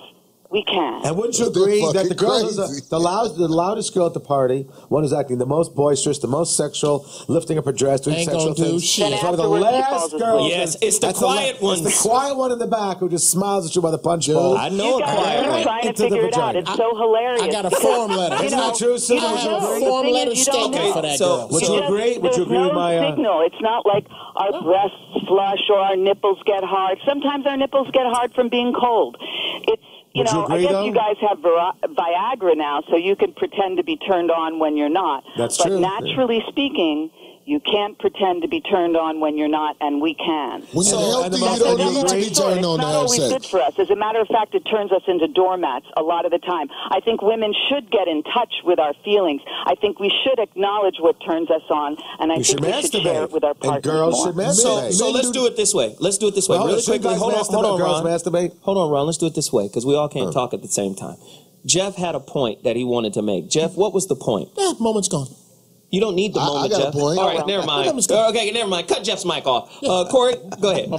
we can. And wouldn't you agree that the girl who's the loudest girl at the party, one who's acting the most boisterous, the most sexual, lifting up her dress, doing sexual things, is probably the last girl. Yes, it's the quiet one. It's the quiet one in the back who just smiles at you by the punch bowl. I know a quiet one. I'm trying to figure it out. It's so hilarious. I got a form letter. Isn't that true, Susan? I have a form letter statement for that girl. Would you agree? Would you agree with my signal? It's not like our breasts flush or our nipples get hard. Sometimes our nipples get hard from being cold. It's I guess you guys have Viagra now, so you can pretend to be turned on when you're not. That's true. But naturally speaking, you can't pretend to be turned on when you're not, and we can. When you're healthy, you don't need to be turned on to have sex. It's not always good for us. As a matter of fact, it turns us into doormats a lot of the time. I think women should get in touch with our feelings. I think we should acknowledge what turns us on, and I think we should share it with our partners. And girls should masturbate. So let's do it this way. Let's do it this way. Really quickly. Hold on, girls Ron. masturbate? Hold on, Ron. Let's do it this way, because we all can't talk at the same time. Jeff had a point that he wanted to make. Jeff, what was the point? Moment's gone. You don't need the moment, got Jeff. a point. All right, never mind. Okay, never mind. Cut Jeff's mic off. Corey, go ahead.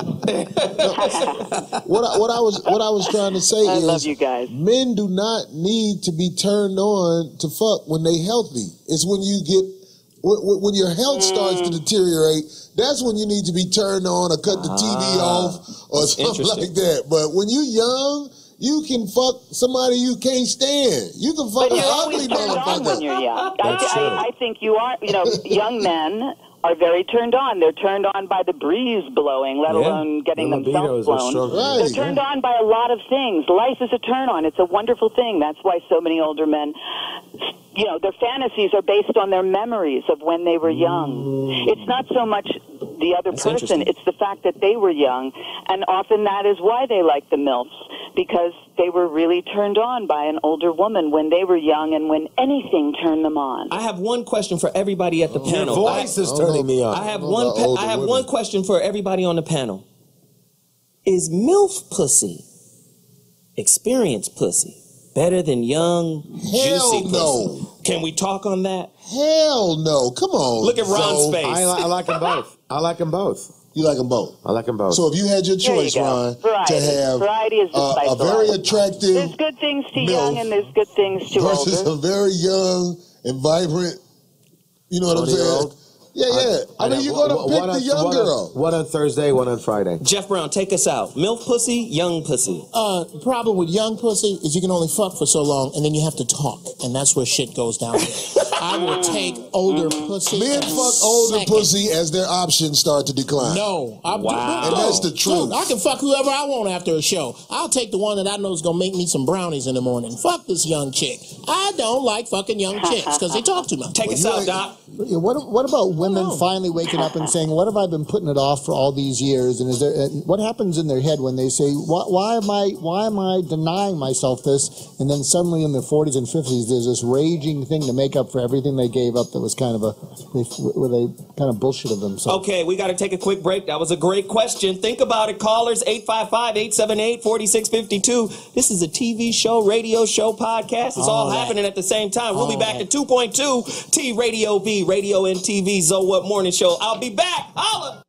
What I was trying to say I is, love you guys. men do not need to be turned on to fuck when they healthy. It's when you get when your health starts to deteriorate. That's when you need to be turned on or cut the TV off or something like that. But when you young, you can fuck somebody you can't stand. You can fuck But an you're ugly always turned on when you're motherfucker. young. That's true. I think you are. You know, young men are very turned on. They're turned on by the breeze blowing, let alone getting Their themselves libidos are blown. strong. Right. They're turned on by a lot of things. Life is a turn on. It's a wonderful thing. That's why so many older men, you know, their fantasies are based on their memories of when they were young. It's not so much the other person, it's the fact that they were young. And often that is why they like the MILFs, because they were really turned on by an older woman when they were young and when anything turned them on. I have one question for everybody at the panel. Your voice is turning me on. I have one question for everybody on the panel. Is MILF pussy, experienced pussy, better than young, juicy pussy? No. Can we talk on that? Hell no. Come on. Look at Ron's Zoe. face. I like them both. I like them both. You like them both. I like them both. So if you had your There you choice, go. Ron, Variety. to have Variety is the spice a of very life. attractive There's good things to MILF young and there's good things to versus older. a very young and vibrant, you know what I'm saying? 20-year-old? Yeah. I mean, you're going to pick the young girl. One on Thursday, one on Friday. Jeff Brown, take us out. MILF pussy, young pussy. The problem with young pussy is you can only fuck for so long, and then you have to talk, and that's where shit goes down. I will take older pussy. Men in a fuck older second. pussy as their options start to decline. No, Wow. And that's the truth. Dude, I can fuck whoever I want after a show. I'll take the one that I know is gonna make me some brownies in the morning. Fuck this young chick. I don't like fucking young chicks because they talk too much. Take us out, Doc. Yeah, what about women finally waking up and saying, "What have I been putting it off for all these years?" And is there what happens in their head when they say, "Why am I denying myself this?" And then suddenly in their 40s and 50s, there's this raging thing to make up for everything they gave up. That was kind of where they kind of bullshitted themselves. Okay, we got to take a quick break. That was a great question. Think about it, callers. 855-878-4652. This is a TV show, radio show, podcast. It's all happening at the same time. We'll be back at 2.2 TradioV, Radio and TV, Zo What Morning Show. I'll be back. Holla!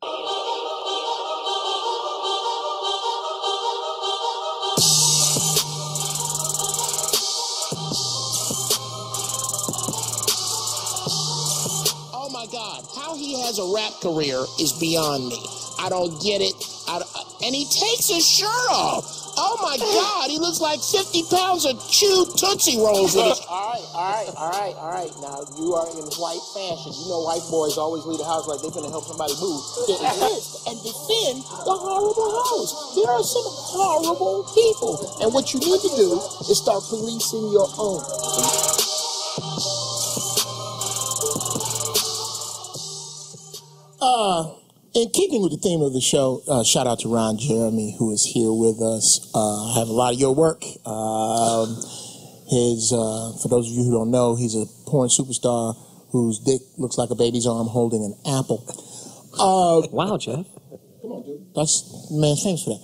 Oh my God, how he has a rap career is beyond me. I don't get it. And he takes his shirt off. Oh my God, he looks like 50 pounds of chewed Tootsie Rolls with his... All right. Now, you are in white fashion. You know white boys always leave the house like they're going to help somebody move. Resist and defend the horrible hoes. There are some horrible people. And what you need to do is start policing your own. In keeping with the theme of the show, shout out to Ron Jeremy, who is here with us. I have a lot of your work. For those of you who don't know, he's a porn superstar whose dick looks like a baby's arm holding an apple. Wow, Jeff. Come on, dude. Thanks for that.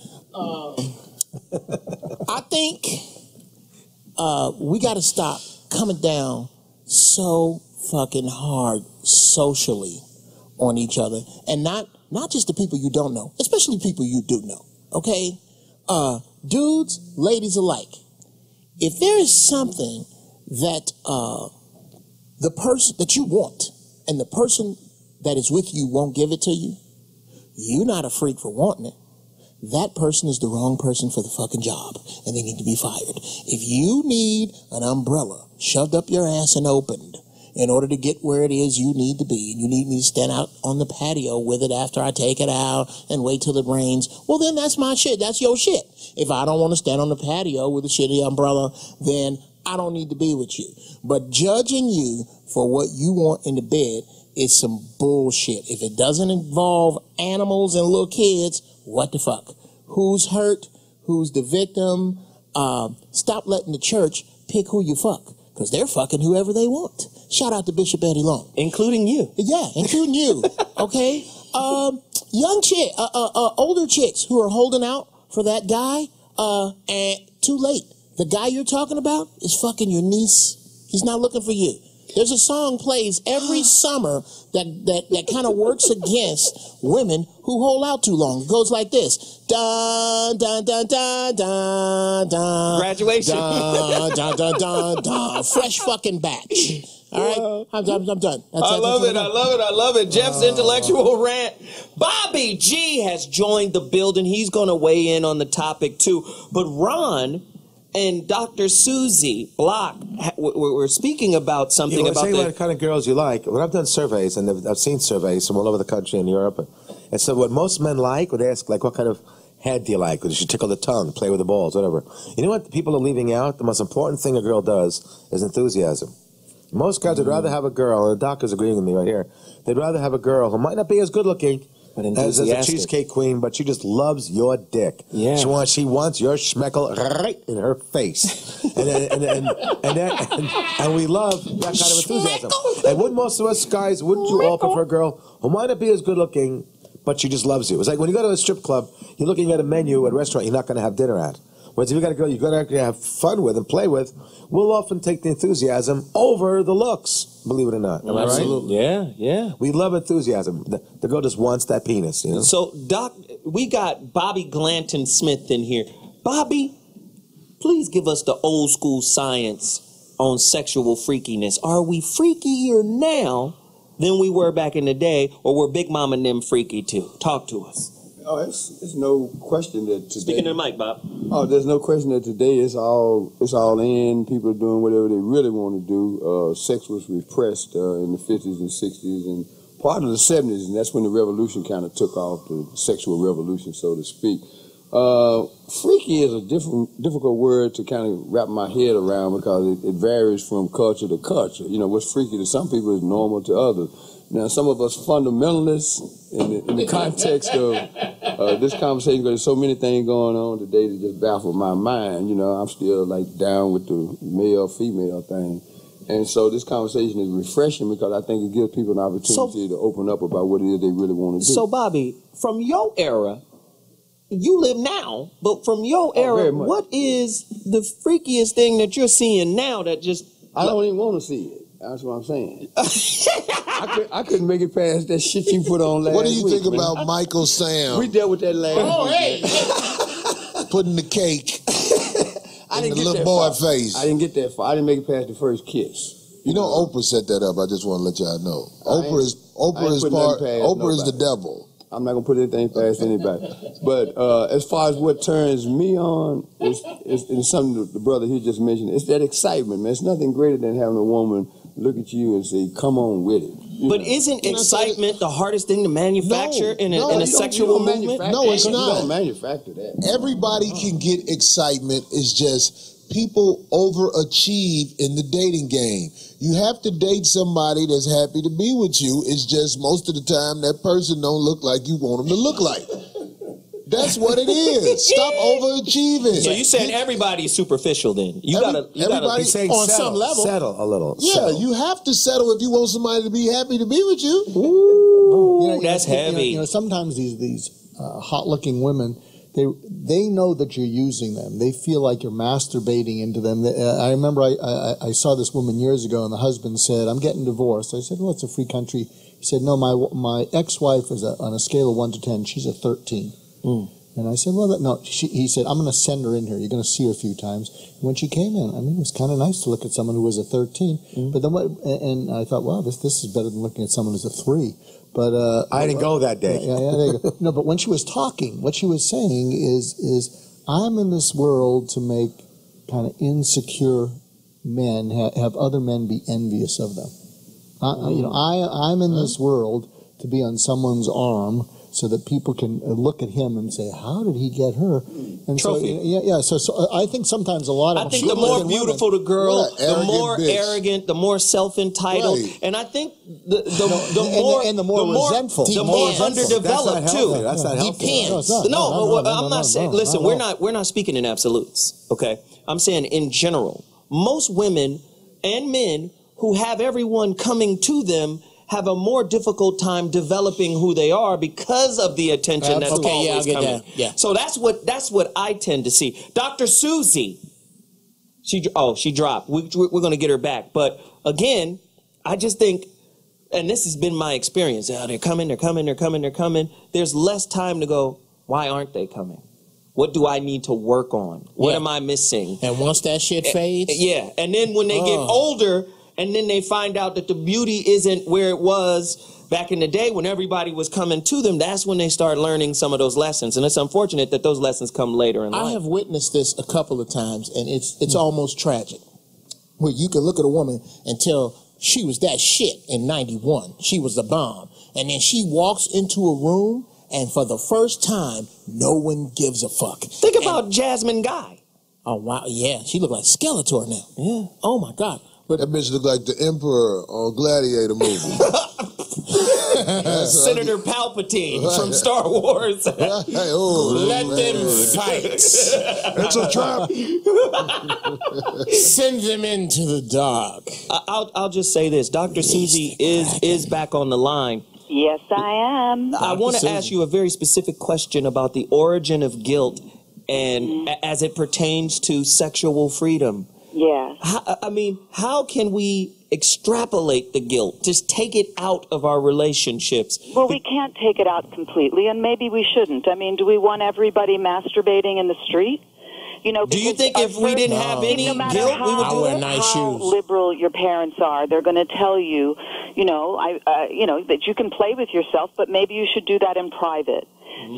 I think we got to stop coming down so fucking hard socially on each other, and not just the people you don't know, especially people you do know, okay? Dudes, ladies alike. If there is something that the person that you want and the person that is with you won't give it to you, you're not a freak for wanting it. That person is the wrong person for the fucking job, and they need to be fired. If you need an umbrella shoved up your ass and opened in order to get where it is you need to be, and you need me to stand out on the patio with it after I take it out and wait till it rains, well, then that's my shit. That's your shit. If I don't want to stand on the patio with a shitty umbrella, then I don't need to be with you. But judging you for what you want in the bed is some bullshit. If it doesn't involve animals and little kids, what the fuck? Who's hurt? Who's the victim? Stop letting the church pick who you fuck, because they're fucking whoever they want. Shout out to Bishop Eddie Long. Including you. Yeah, including you. Okay? Young chick, older chicks who are holding out for that guy, and too late. The guy you're talking about is fucking your niece. He's not looking for you. There's a song plays every summer that kind of works against women who hold out too long. It goes like this. Dun, dun, dun, dun, dun, dun. Graduation. Dun, dun, dun, dun, dun. Fresh fucking batch. All right, I'm done. I love it. Jeff's intellectual rant. Bobby G has joined the building. He's going to weigh in on the topic too. But Ron and Dr. Susie Block, we're speaking about something about the kind of girls you like. When I've done surveys, and I've seen surveys from all over the country and Europe, and so what most men like, would ask, like, what kind of head do you like? Or does she tickle the tongue, play with the balls, whatever. You know what people are leaving out? The most important thing a girl does is enthusiasm. Most guys would rather have a girl, and the doctor's agreeing with me right here, they'd rather have a girl who might not be as good looking as a cheesecake queen, but she just loves your dick. Yeah. She wants your schmeckle right in her face. and we love that kind of enthusiasm. And wouldn't most of us guys, wouldn't you all prefer a girl who might not be as good looking, but she just loves you? It's like when you go to a strip club, you're looking at a menu at a restaurant you're not going to have dinner at. Whereas if you got a girl you're going to actually have fun with and play with, we'll often take the enthusiasm over the looks, believe it or not. Am I right? Absolutely. Yeah. We love enthusiasm. The girl just wants that penis, you know? So, Doc, we got Bobby Glanton-Smith in here. Bobby, please give us the old school science on sexual freakiness. Are we freakier now than we were back in the day, or were Big Mama and them freaky too? Talk to us. Oh, it's no question that today. Speaking to the mic, Bob. Oh, there's no question that today it's all in. People are doing whatever they really want to do. Sex was repressed in the 50s and 60s and part of the 70s, and that's when the revolution kind of took off, the sexual revolution, so to speak. Freaky is a difficult word to kind of wrap my head around because it varies from culture to culture. You know, what's freaky to some people is normal to others. Now, some of us fundamentalists, in the context of this conversation, because there's so many things going on today that just baffle my mind. You know, I'm still like down with the male-female thing. And so this conversation is refreshing because I think it gives people an opportunity to open up about what it is they really want to do. So, Bobby, from your era, you live now, but from your era, what is the freakiest thing that you're seeing now that just... I don't even want to see it. That's what I'm saying. I couldn't make it past that shit you put on last week. What do you think about Michael Sam? We dealt with that last week. Oh, hey! Putting the cake in the little boy face. I didn't get that far. I didn't make it past the first kiss. You know, Oprah set that up. I just want to let y'all know. Oprah is the devil. I'm not gonna put anything past anybody. But as far as what turns me on, it's something that the brother he just mentioned. It's that excitement, man. It's nothing greater than having a woman look at you and say, "Come on with it." But isn't excitement the hardest thing to manufacture in a sexual movement? No, it's not. You don't manufacture that. Everybody can get excitement. It's just people overachieve in the dating game. You have to date somebody that's happy to be with you. It's just most of the time that person don't look like you want them to look like. That's what it is. Stop overachieving. So you saying everybody's superficial then? You gotta be saying on settle, some level. Settle a little. Yeah, settle. you have to settle if you want somebody to be happy to be with you. Ooh, that's heavy. You know, sometimes these hot-looking women, they know that you're using them. They feel like you're masturbating into them. I remember I saw this woman years ago, and the husband said, "I'm getting divorced." I said, "Well, it's a free country." He said, "No, my ex-wife is on a scale of 1 to 10. She's a 13." And I said, "Well, he said, I'm going to send her in here. You're going to see her a few times." And when she came in, I mean, it was kind of nice to look at someone who was a 13. But then, and I thought, wow, this is better than looking at someone who's a 3. But I didn't go that day. Yeah, there you go. No, but when she was talking, what she was saying is I'm in this world to make kind of insecure men have other men be envious of them. I'm in this world to be on someone's arm so that people can look at him and say, "How did he get her?" And trophy. So I think sometimes a lot of I think the more beautiful the girl, the more bitch. arrogant, the more self-entitled, Right. and I think the more resentful, the more underdeveloped too. That's not healthy. Depends. I'm not saying. Listen, we're not speaking in absolutes. Okay, I'm saying in general, most women and men who have everyone coming to them have a more difficult time developing who they are because of the attention that's always coming. Yeah. So that's what I tend to see. Dr. Susie, she dropped. We're going to get her back. But again, I just think, and this has been my experience, they're coming. There's less time to go, why aren't they coming? What do I need to work on? What am I missing? And once that shit fades? Yeah. And then when they get older, and then they find out that the beauty isn't where it was back in the day when everybody was coming to them, that's when they start learning some of those lessons. And it's unfortunate that those lessons come later in life. I have witnessed this a couple of times, and it's almost tragic. Where you can look at a woman and tell she was that shit in 91. She was the bomb. And then she walks into a room, and for the first time, no one gives a fuck. Think about Jasmine Guy. Oh, wow. Yeah, she looked like Skeletor now. Yeah. Oh, my God. But that bitch looked like the Emperor on Gladiator movie. Senator Palpatine from Star Wars. Let them fight. It's a trap. Send them into the dark. I'll just say this. Dr. Susie is back on the line. Yes, I am. I want to ask you a very specific question about the origin of guilt and as it pertains to sexual freedom. Yeah. How can we extrapolate the guilt? Just take it out of our relationships? Well, we can't take it out completely, and maybe we shouldn't. I mean, do we want everybody masturbating in the street? You know, do you think if we didn't have any guilt, we would do it? How liberal your parents are, they're going to tell you, that you can play with yourself, but maybe you should do that in private.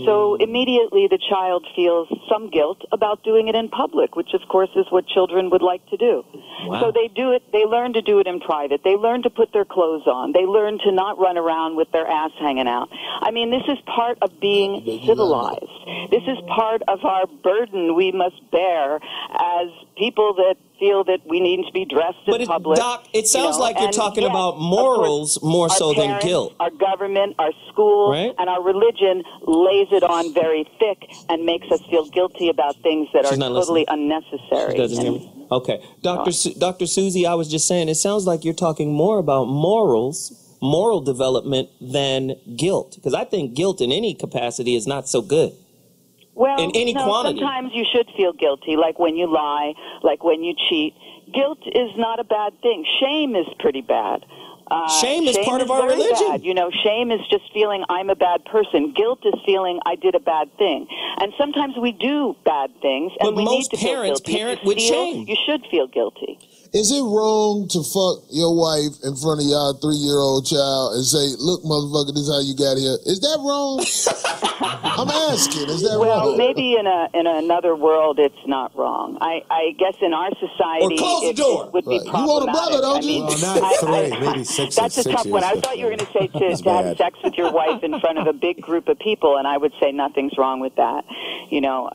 So immediately the child feels some guilt about doing it in public, which of course is what children would like to do. Wow. So they do it, they learn to do it in private. They learn to put their clothes on. They learn to not run around with their ass hanging out. I mean, this is part of being civilized. This is part of our burden we must bear as people that feel that we need to be dressed in public. Doc, it sounds like you're talking about morals more so than guilt. Our government, our school, and our religion lays it on very thick and makes us feel guilty about things that are totally unnecessary. She doesn't hear me. Okay. Dr. Susie, I was just saying, it sounds like you're talking more about moral development than guilt. Because I think guilt in any capacity is not so good. Well, in any quantity. Sometimes you should feel guilty, like when you lie, like when you cheat. Guilt is not a bad thing. Shame is pretty bad. Shame is part of our religion. Bad. You know, shame is just feeling I'm a bad person. Guilt is feeling I did a bad thing. And sometimes we do bad things, and we need to feel guilty. Parent with shame. You should feel guilty. Is it wrong to fuck your wife in front of y'all 3-year-old child and say, look, motherfucker, this is how you got here? Is that wrong? I'm asking, is that wrong? Well, maybe in another world it's not wrong. I guess in our society it would be problematic. You want a brother, don't you? Well, not 3, maybe 6 That's a tough one. I thought you were going to say to have sex with your wife in front of a big group of people, and I would say nothing's wrong with that. You know,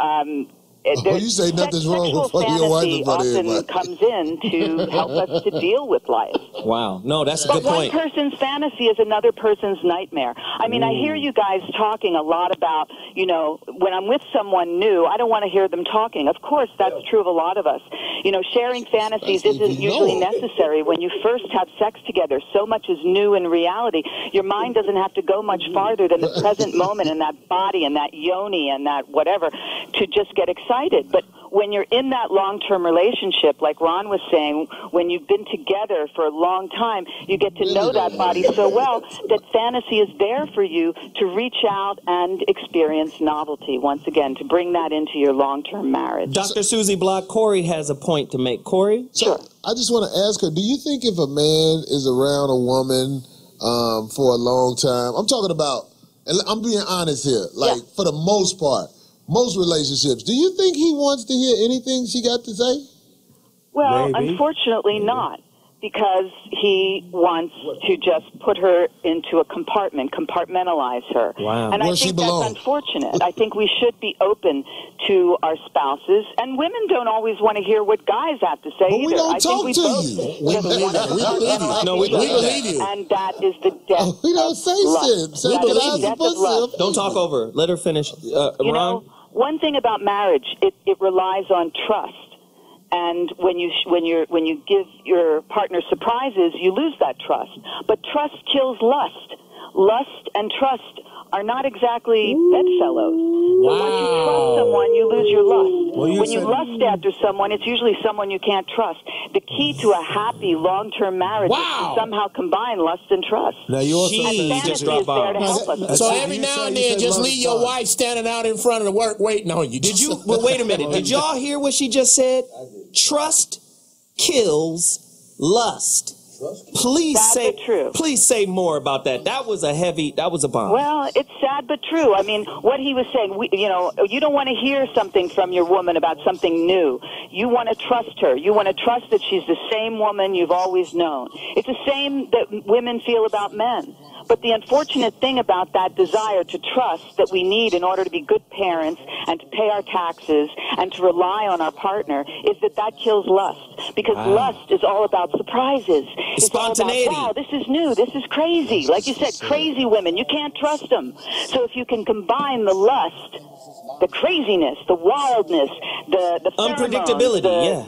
you say nothing's wrong with fucking your wife in front of everybody. Comes in to help us to deal with life. Wow. No, that's a good point. But one person's fantasy is another person's nightmare. I mean, I hear you guys talking a lot about, you know, when I'm with someone new, I don't want to hear them talking. Of course, that's true of a lot of us. You know, sharing fantasies isn't usually necessary. When you first have sex together, so much is new in reality. Your mind doesn't have to go much farther than the present moment and that body and that yoni and that whatever to just get excited. But when you're in that long-term relationship, like Ron was saying, when you've been together for a long time, you get to know that body so well that fantasy is there for you to reach out and experience novelty once again, to bring that into your long-term marriage. Dr. Susie Block, Corey has a point to make. Corey? Sure. I just want to ask her, do you think if a man is around a woman for a long time, I'm talking about, and I'm being honest here, like for the most part, most relationships, do you think he wants to hear anything she got to say? Well, unfortunately not, because he wants to just put her into a compartment, compartmentalize her. Wow. And I think that's unfortunate. I think we should be open to our spouses, and women don't always want to hear what guys have to say but either. We don't I talk think to you. We believe that. We believe you. No, we believe you. And that is the death we don't say shit. We believe you. Don't talk over. Let her finish. You Ron? know, one thing about marriage, it relies on trust. And when you give your partner surprises, you lose that trust. But trust kills lust. Lust and trust are not exactly bedfellows. So once you trust someone, you lose your lust. When you lust after someone, it's usually someone you can't trust. The key to a happy, long-term marriage is to somehow combine lust and trust. Now you also just dropped by. So every now and then, just leave your wife standing out in front of the work waiting on you. Did you? Well, wait a minute. Did y'all hear what she just said? Trust kills lust. Please say more about that. That was a bomb. Well, it's sad but true. I mean, what he was saying, you don't want to hear something from your woman about something new. You want to trust her. You want to trust that she's the same woman you've always known. It's the same that women feel about men. But the unfortunate thing about that desire to trust that we need in order to be good parents and to pay our taxes and to rely on our partner is that kills lust. Because lust is all about surprises. It's spontaneity. All about, wow, this is new. This is crazy. Like you said, crazy women. You can't trust them. So if you can combine the lust, the craziness, the wildness, the unpredictability,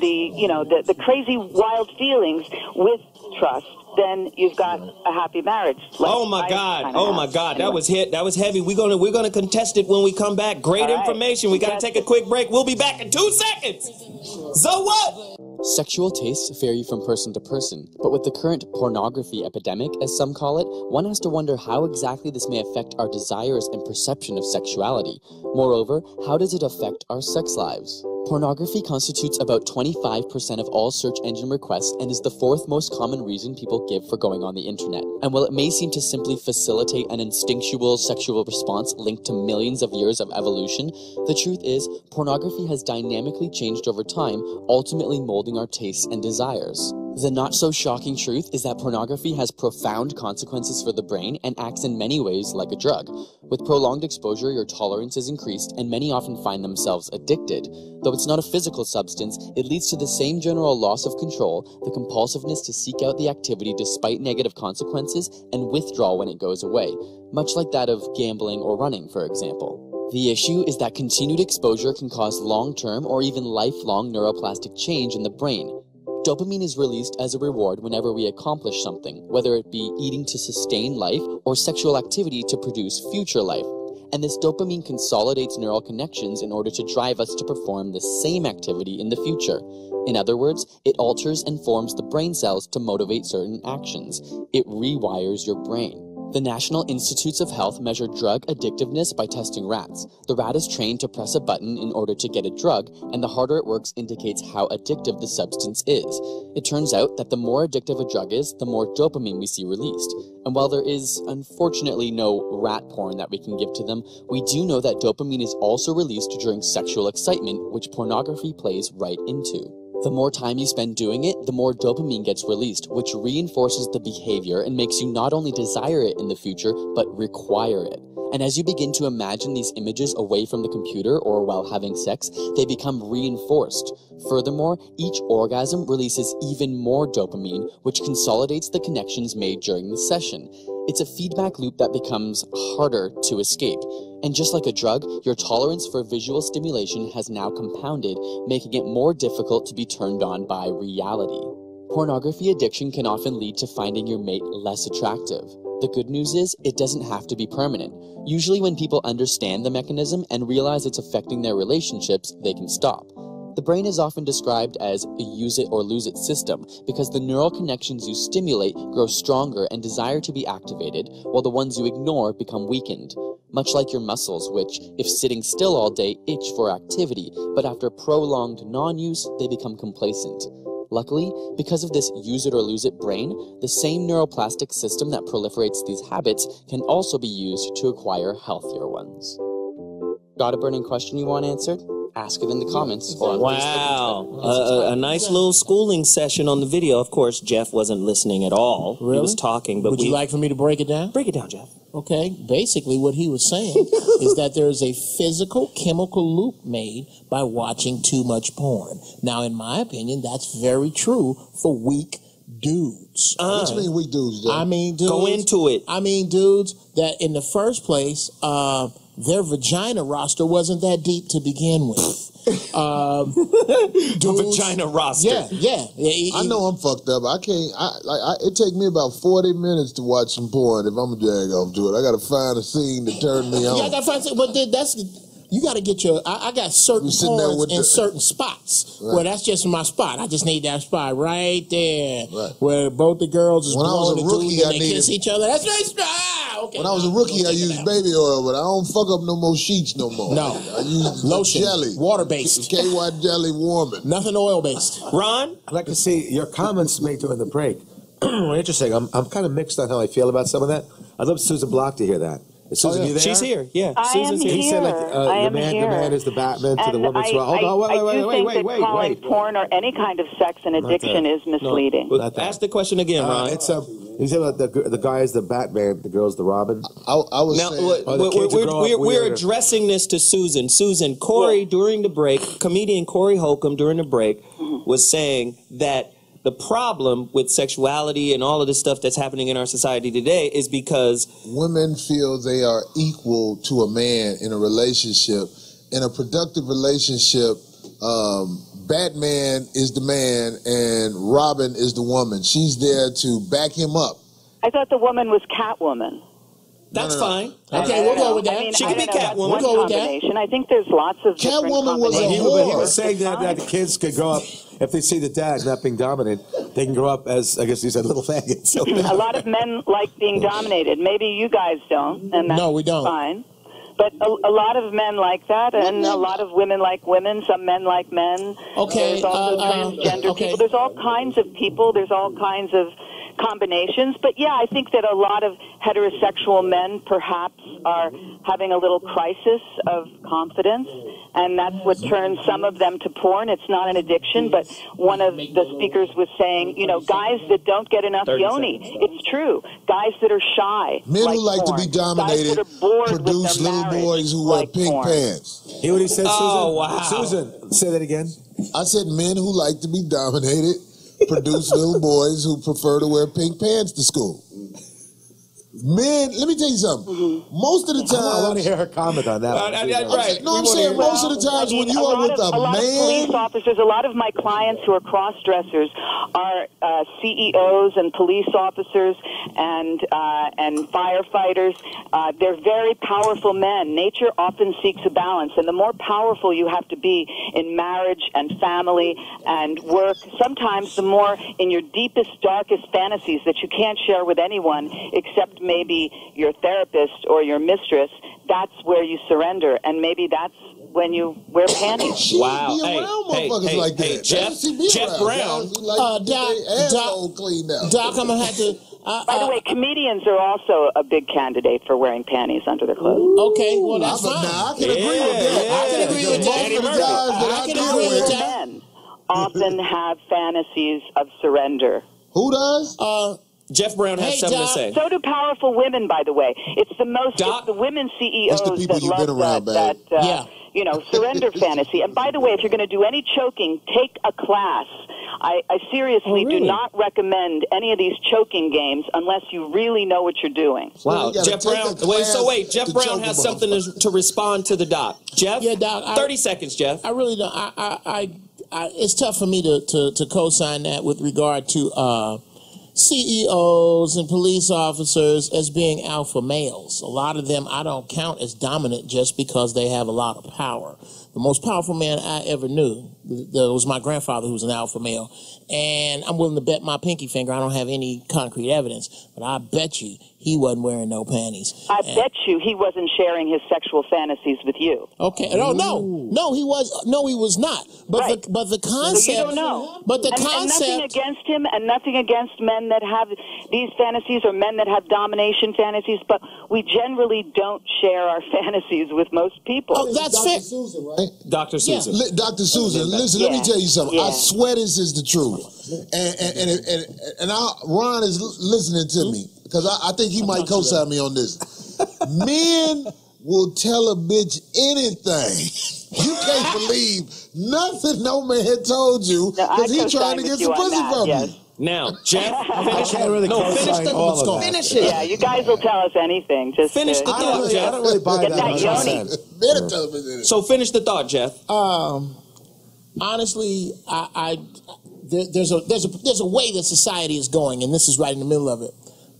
the crazy wild feelings with trust, then you've got a happy marriage. Oh my God! That was heavy. We're gonna contest it when we come back. Great information. We gotta take a quick break. We'll be back in 2 seconds. So what? Sexual tastes vary from person to person, but with the current pornography epidemic, as some call it, one has to wonder how exactly this may affect our desires and perception of sexuality. Moreover, how does it affect our sex lives? Pornography constitutes about 25% of all search engine requests and is the 4th most common reason people give for going on the internet. And while it may seem to simply facilitate an instinctual sexual response linked to millions of years of evolution, the truth is, pornography has dynamically changed over time, ultimately molding our tastes and desires. The not-so-shocking truth is that pornography has profound consequences for the brain and acts in many ways like a drug. With prolonged exposure, your tolerance is increased, and many often find themselves addicted. Though it's not a physical substance, it leads to the same general loss of control, the compulsiveness to seek out the activity despite negative consequences, and withdrawal when it goes away, much like that of gambling or running, for example. The issue is that continued exposure can cause long-term or even lifelong neuroplastic change in the brain. Dopamine is released as a reward whenever we accomplish something, whether it be eating to sustain life or sexual activity to produce future life. And this dopamine consolidates neural connections in order to drive us to perform the same activity in the future. In other words, it alters and forms the brain cells to motivate certain actions. It rewires your brain. The National Institutes of Health measure drug addictiveness by testing rats. The rat is trained to press a button in order to get a drug, and the harder it works indicates how addictive the substance is. It turns out that the more addictive a drug is, the more dopamine we see released. And while there is, unfortunately, no rat porn that we can give to them, we do know that dopamine is also released during sexual excitement, which pornography plays right into. The more time you spend doing it, the more dopamine gets released, which reinforces the behavior and makes you not only desire it in the future, but require it. And as you begin to imagine these images away from the computer or while having sex, they become reinforced. Furthermore, each orgasm releases even more dopamine, which consolidates the connections made during the session. It's a feedback loop that becomes harder to escape. And just like a drug, your tolerance for visual stimulation has now compounded, making it more difficult to be turned on by reality. Pornography addiction can often lead to finding your mate less attractive. The good news is, it doesn't have to be permanent. Usually when people understand the mechanism and realize it's affecting their relationships, they can stop. The brain is often described as a use-it-or-lose-it system because the neural connections you stimulate grow stronger and desire to be activated, while the ones you ignore become weakened. Much like your muscles, which, if sitting still all day, itch for activity, but after prolonged non-use, they become complacent. Luckily, because of this use-it-or-lose-it brain, the same neuroplastic system that proliferates these habits can also be used to acquire healthier ones. Got a burning question you want answered? Ask it in the comments. Or on wow. A nice little schooling session on the video. Of course, Jeff wasn't listening at all. Really? He was talking. But would you like for me to break it down? Break it down, Jeff. Okay. Basically, what he was saying is that there is a physical chemical loop made by watching too much porn. Now, in my opinion, that's very true for weak dudes. What you mean weak dudes, Jeff? I mean dudes. Go into it. I mean dudes that in the first place, their vagina roster wasn't that deep to begin with. Vagina roster. Yeah. I know I'm fucked up. I can't. It take me about 40 minutes to watch some porn if I'm a jag off to it. I got to find a scene to turn me on. Yeah, I got to find something. But that's you got to get your. I got certain porns in certain spots where that's just my spot. I just need that spot right there where both the girls is blowing the dude and they kiss each other. That's right. Okay. When I was a rookie, I used baby oil, but I don't fuck up no more sheets no more. No, I use lotion, jelly, water based, KY jelly warming. Nothing oil based. Ron, I'd like to see your comments made during the break. Interesting. I'm kind of mixed on how I feel about some of that. I'd love Susan Block to hear that. Is Susan, you there? She's here. Yeah, I Susan's am here. He said like I the am man is the Batman to and the woman's wait. Calling porn or any kind of sex and addiction is misleading. No, ask the question again, Ron. It's you said about the guy is the Batman, the girl's the Robin. I was now saying, we're addressing this to Susan. Susan, Corey during the break, comedian Corey Holcomb during the break was saying that the problem with sexuality and all of this stuff that's happening in our society today is because women feel they are equal to a man in a relationship. In a productive relationship, Batman is the man and Robin is the woman. She's there to back him up. I thought the woman was Catwoman. That's fine. Okay, we'll go with that. I mean, She can be Catwoman. One We'll go with that. combination. I think there's lots of Catwoman was a different whore. He was saying that the kids could grow up, if they see the dad not being dominant, they can grow up as, I guess he said, little faggots. So a lot of men like being dominated. Maybe you guys don't, and that's we don't. fine. But a lot of men like that, and a lot of women like women. Some men like men. Okay. There's also transgender people. There's all kinds of people. There's all kinds of combinations. But yeah, I think that a lot of heterosexual men perhaps are having a little crisis of confidence, and that's what turns some of them to porn. It's not an addiction, but one of the speakers was saying, you know, guys that don't get enough yoni. It's true. Guys that are shy. Men who like to be dominated produce little boys who wear pink pants. Hear what he said, Susan? Oh, wow. Susan, say that again. I said men who like to be dominated produce little boys who prefer to wear pink pants to school. Men, let me tell you something. Most of the time, I want to hear her comment on that. Right. No, I'm saying most of the times when you are with a lot of police officers, a lot of my clients who are cross-dressers are CEOs and police officers and firefighters. They're very powerful men. Nature often seeks a balance, and the more powerful you have to be in marriage and family and work, sometimes the more in your deepest, darkest fantasies that you can't share with anyone except maybe your therapist or your mistress, that's where you surrender, and maybe that's when you wear panties. Wow. Hey, like that. Jeff Brown. Doc, I'm going to have to... By the way, comedians are also a big candidate for wearing panties under their clothes. Okay, well, that's fine. I can agree with that. I can agree with that. I can agree with that. Men often have fantasies of surrender. Who does? Jeff Brown has something to say. So do powerful women, by the way. It's the most, it's the women CEOs that love that you know, surrender fantasy. And by the way, if you're going to do any choking, take a class. I seriously do not recommend any of these choking games unless you really know what you're doing. Wow, Jeff Brown. Jeff Brown has something to respond to the doc. Jeff? Yeah, Doc. 30 seconds, Jeff. I really don't. It's tough for me to co-sign that with regard to CEOs and police officers as being alpha males. A lot of them I don't count as dominant just because they have a lot of power. The most powerful man I ever knew was my grandfather, who was an alpha male. And I'm willing to bet my pinky finger, I don't have any concrete evidence, but I bet you he wasn't wearing no panties. I bet you he wasn't sharing his sexual fantasies with you. Okay. No, he was not. But the concept. So you don't know. But the and concept. nothing against him, and nothing against men that have these fantasies or men that have domination fantasies. But we generally don't share our fantasies with most people. Oh, that's fair. Susan, right? Dr. Susan. Yeah. Dr. Susan, listen. Let me tell you something. I swear this is the truth. And Ron is listening to me because I think he might co-sign me on this. Men will tell a bitch anything. You can't believe nothing no man told you because he's trying to get some pussy from you. Now, Jeff, I can't really co-sign all of that. Finish it. Yeah, you guys will tell us anything. Just finish the thought, Jeff. I don't really buy Get that. that yoni. So finish the thought, Jeff. Honestly, there's a way that society is going, and this is right in the middle of it.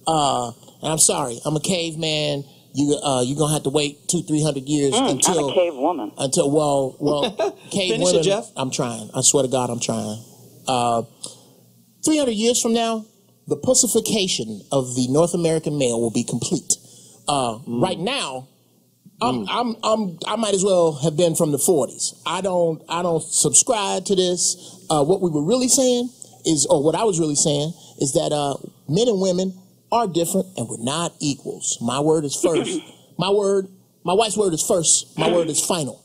And I'm sorry, I'm a caveman. You're gonna have to wait 200-300 years until I'm a cave woman. Until cave Finish women. it, Jeff. I'm trying. I swear to God, I'm trying. 300 years from now, the pussification of the North American male will be complete. Right now, I might as well have been from the 40s. I don't subscribe to this. What we were really saying is, or what I was really saying is that men and women are different and we're not equals. My word is first. My wife's word is first. My word is final.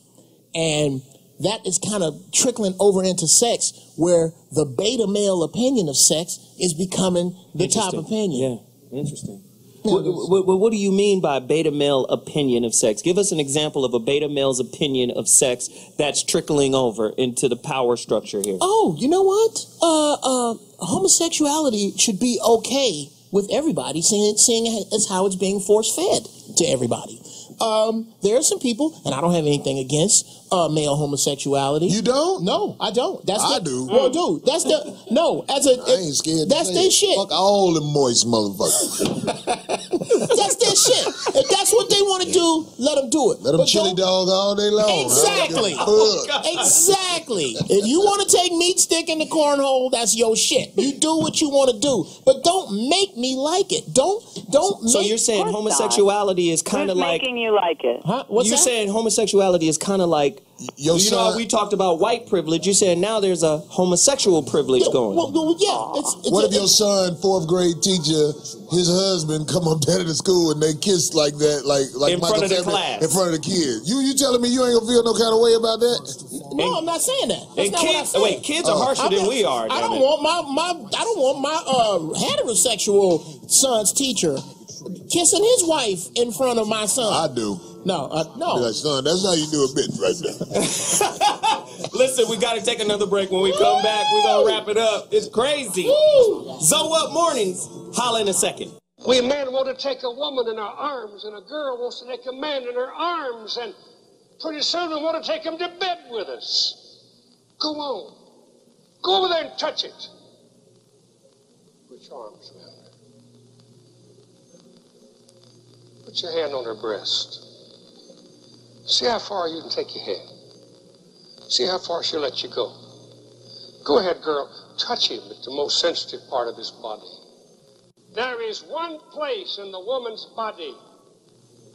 And that is kind of trickling over into sex, where the beta male opinion of sex is becoming the top opinion. Yeah, interesting. What do you mean by beta male opinion of sex? Give us an example of a beta male's opinion of sex that's trickling over into the power structure here. Oh, you know what? Homosexuality should be okay with everybody, seeing as how it's being force-fed to everybody. There are some people, and I don't have anything against male homosexuality. You don't? No, I don't. I do. Well, dude, that's I ain't scared. That's their shit. Fuck all them moist motherfuckers. That's their shit. If that's what they want to do, let them do it. Let them chili dog all day long. Exactly. Exactly. If you want to take meat stick in the cornhole, that's your shit. You do what you want to do, but don't make me like it. Don't. So you're saying homosexuality is kind of like making you like it? Huh? What's you're that? saying homosexuality is kind of like you know how we talked about white privilege. You're saying now there's a homosexual privilege going. Well, yeah. What if your son, 4th grade teacher, his husband come up there to the school and they kiss like that, like in Michael front of the Fairbanks, class, in front of the kids? You telling me you ain't gonna feel no kind of way about that? No, I'm not saying that. That's not kids, what I said. kids are harsher than we are. I don't want my heterosexual son's teacher kissing his wife in front of my son. I do. No. Be like, son, that's how you do a bitch right there. Listen, we got to take another break. When we come back, we're going to wrap it up. It's crazy. Zoe Up Mornings. Holla in a second. We men want to take a woman in our arms, and a girl wants to take a man in her arms, and pretty soon we want to take him to bed with us. Go on. Go over there and touch it. Put your arms around her. Put your hand on her breast. See how far you can take your hand. See how far she'll let you go. Go ahead, girl. Touch him at the most sensitive part of his body. There is one place in the woman's body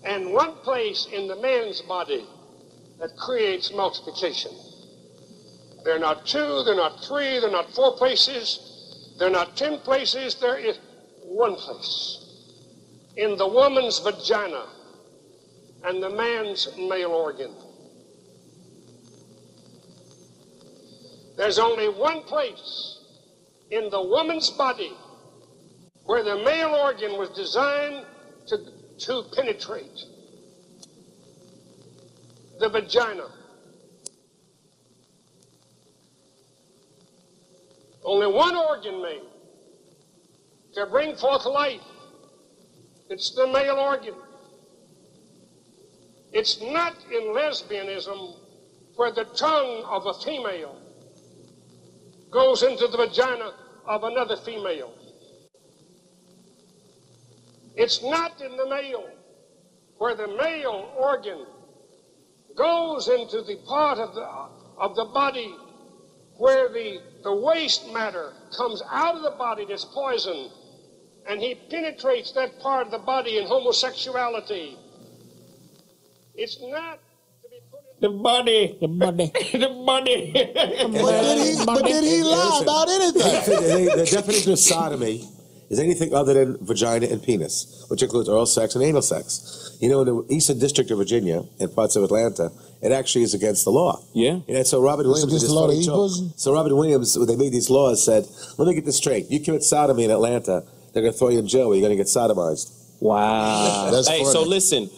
and one place in the man's body that creates multiplication. They're not 2, they're not 3, they're not 4 places, they're not 10 places, there is one place. In the woman's vagina and the man's male organ. There's only one place in the woman's body where the male organ was designed to penetrate. The vagina. Only one organ made to bring forth life. It's the male organ. It's not in lesbianism where the tongue of a female goes into the vagina of another female. It's not in the male where the male organ goes into the part of the body where the waste matter comes out of the body that's poison, and he penetrates that part of the body in homosexuality. It's not to be put in the body. But did he lie about anything? The definition of sodomy is anything other than vagina and penis, which includes oral sex and anal sex. You know, in the Eastern District of Virginia and parts of Atlanta, it actually is against the law. Yeah. And so Robin Williams, when they made these laws, said, let me get this straight. You commit sodomy in Atlanta, they're going to throw you in jail, you're going to get sodomized. Wow. That's hey, funny. so listen,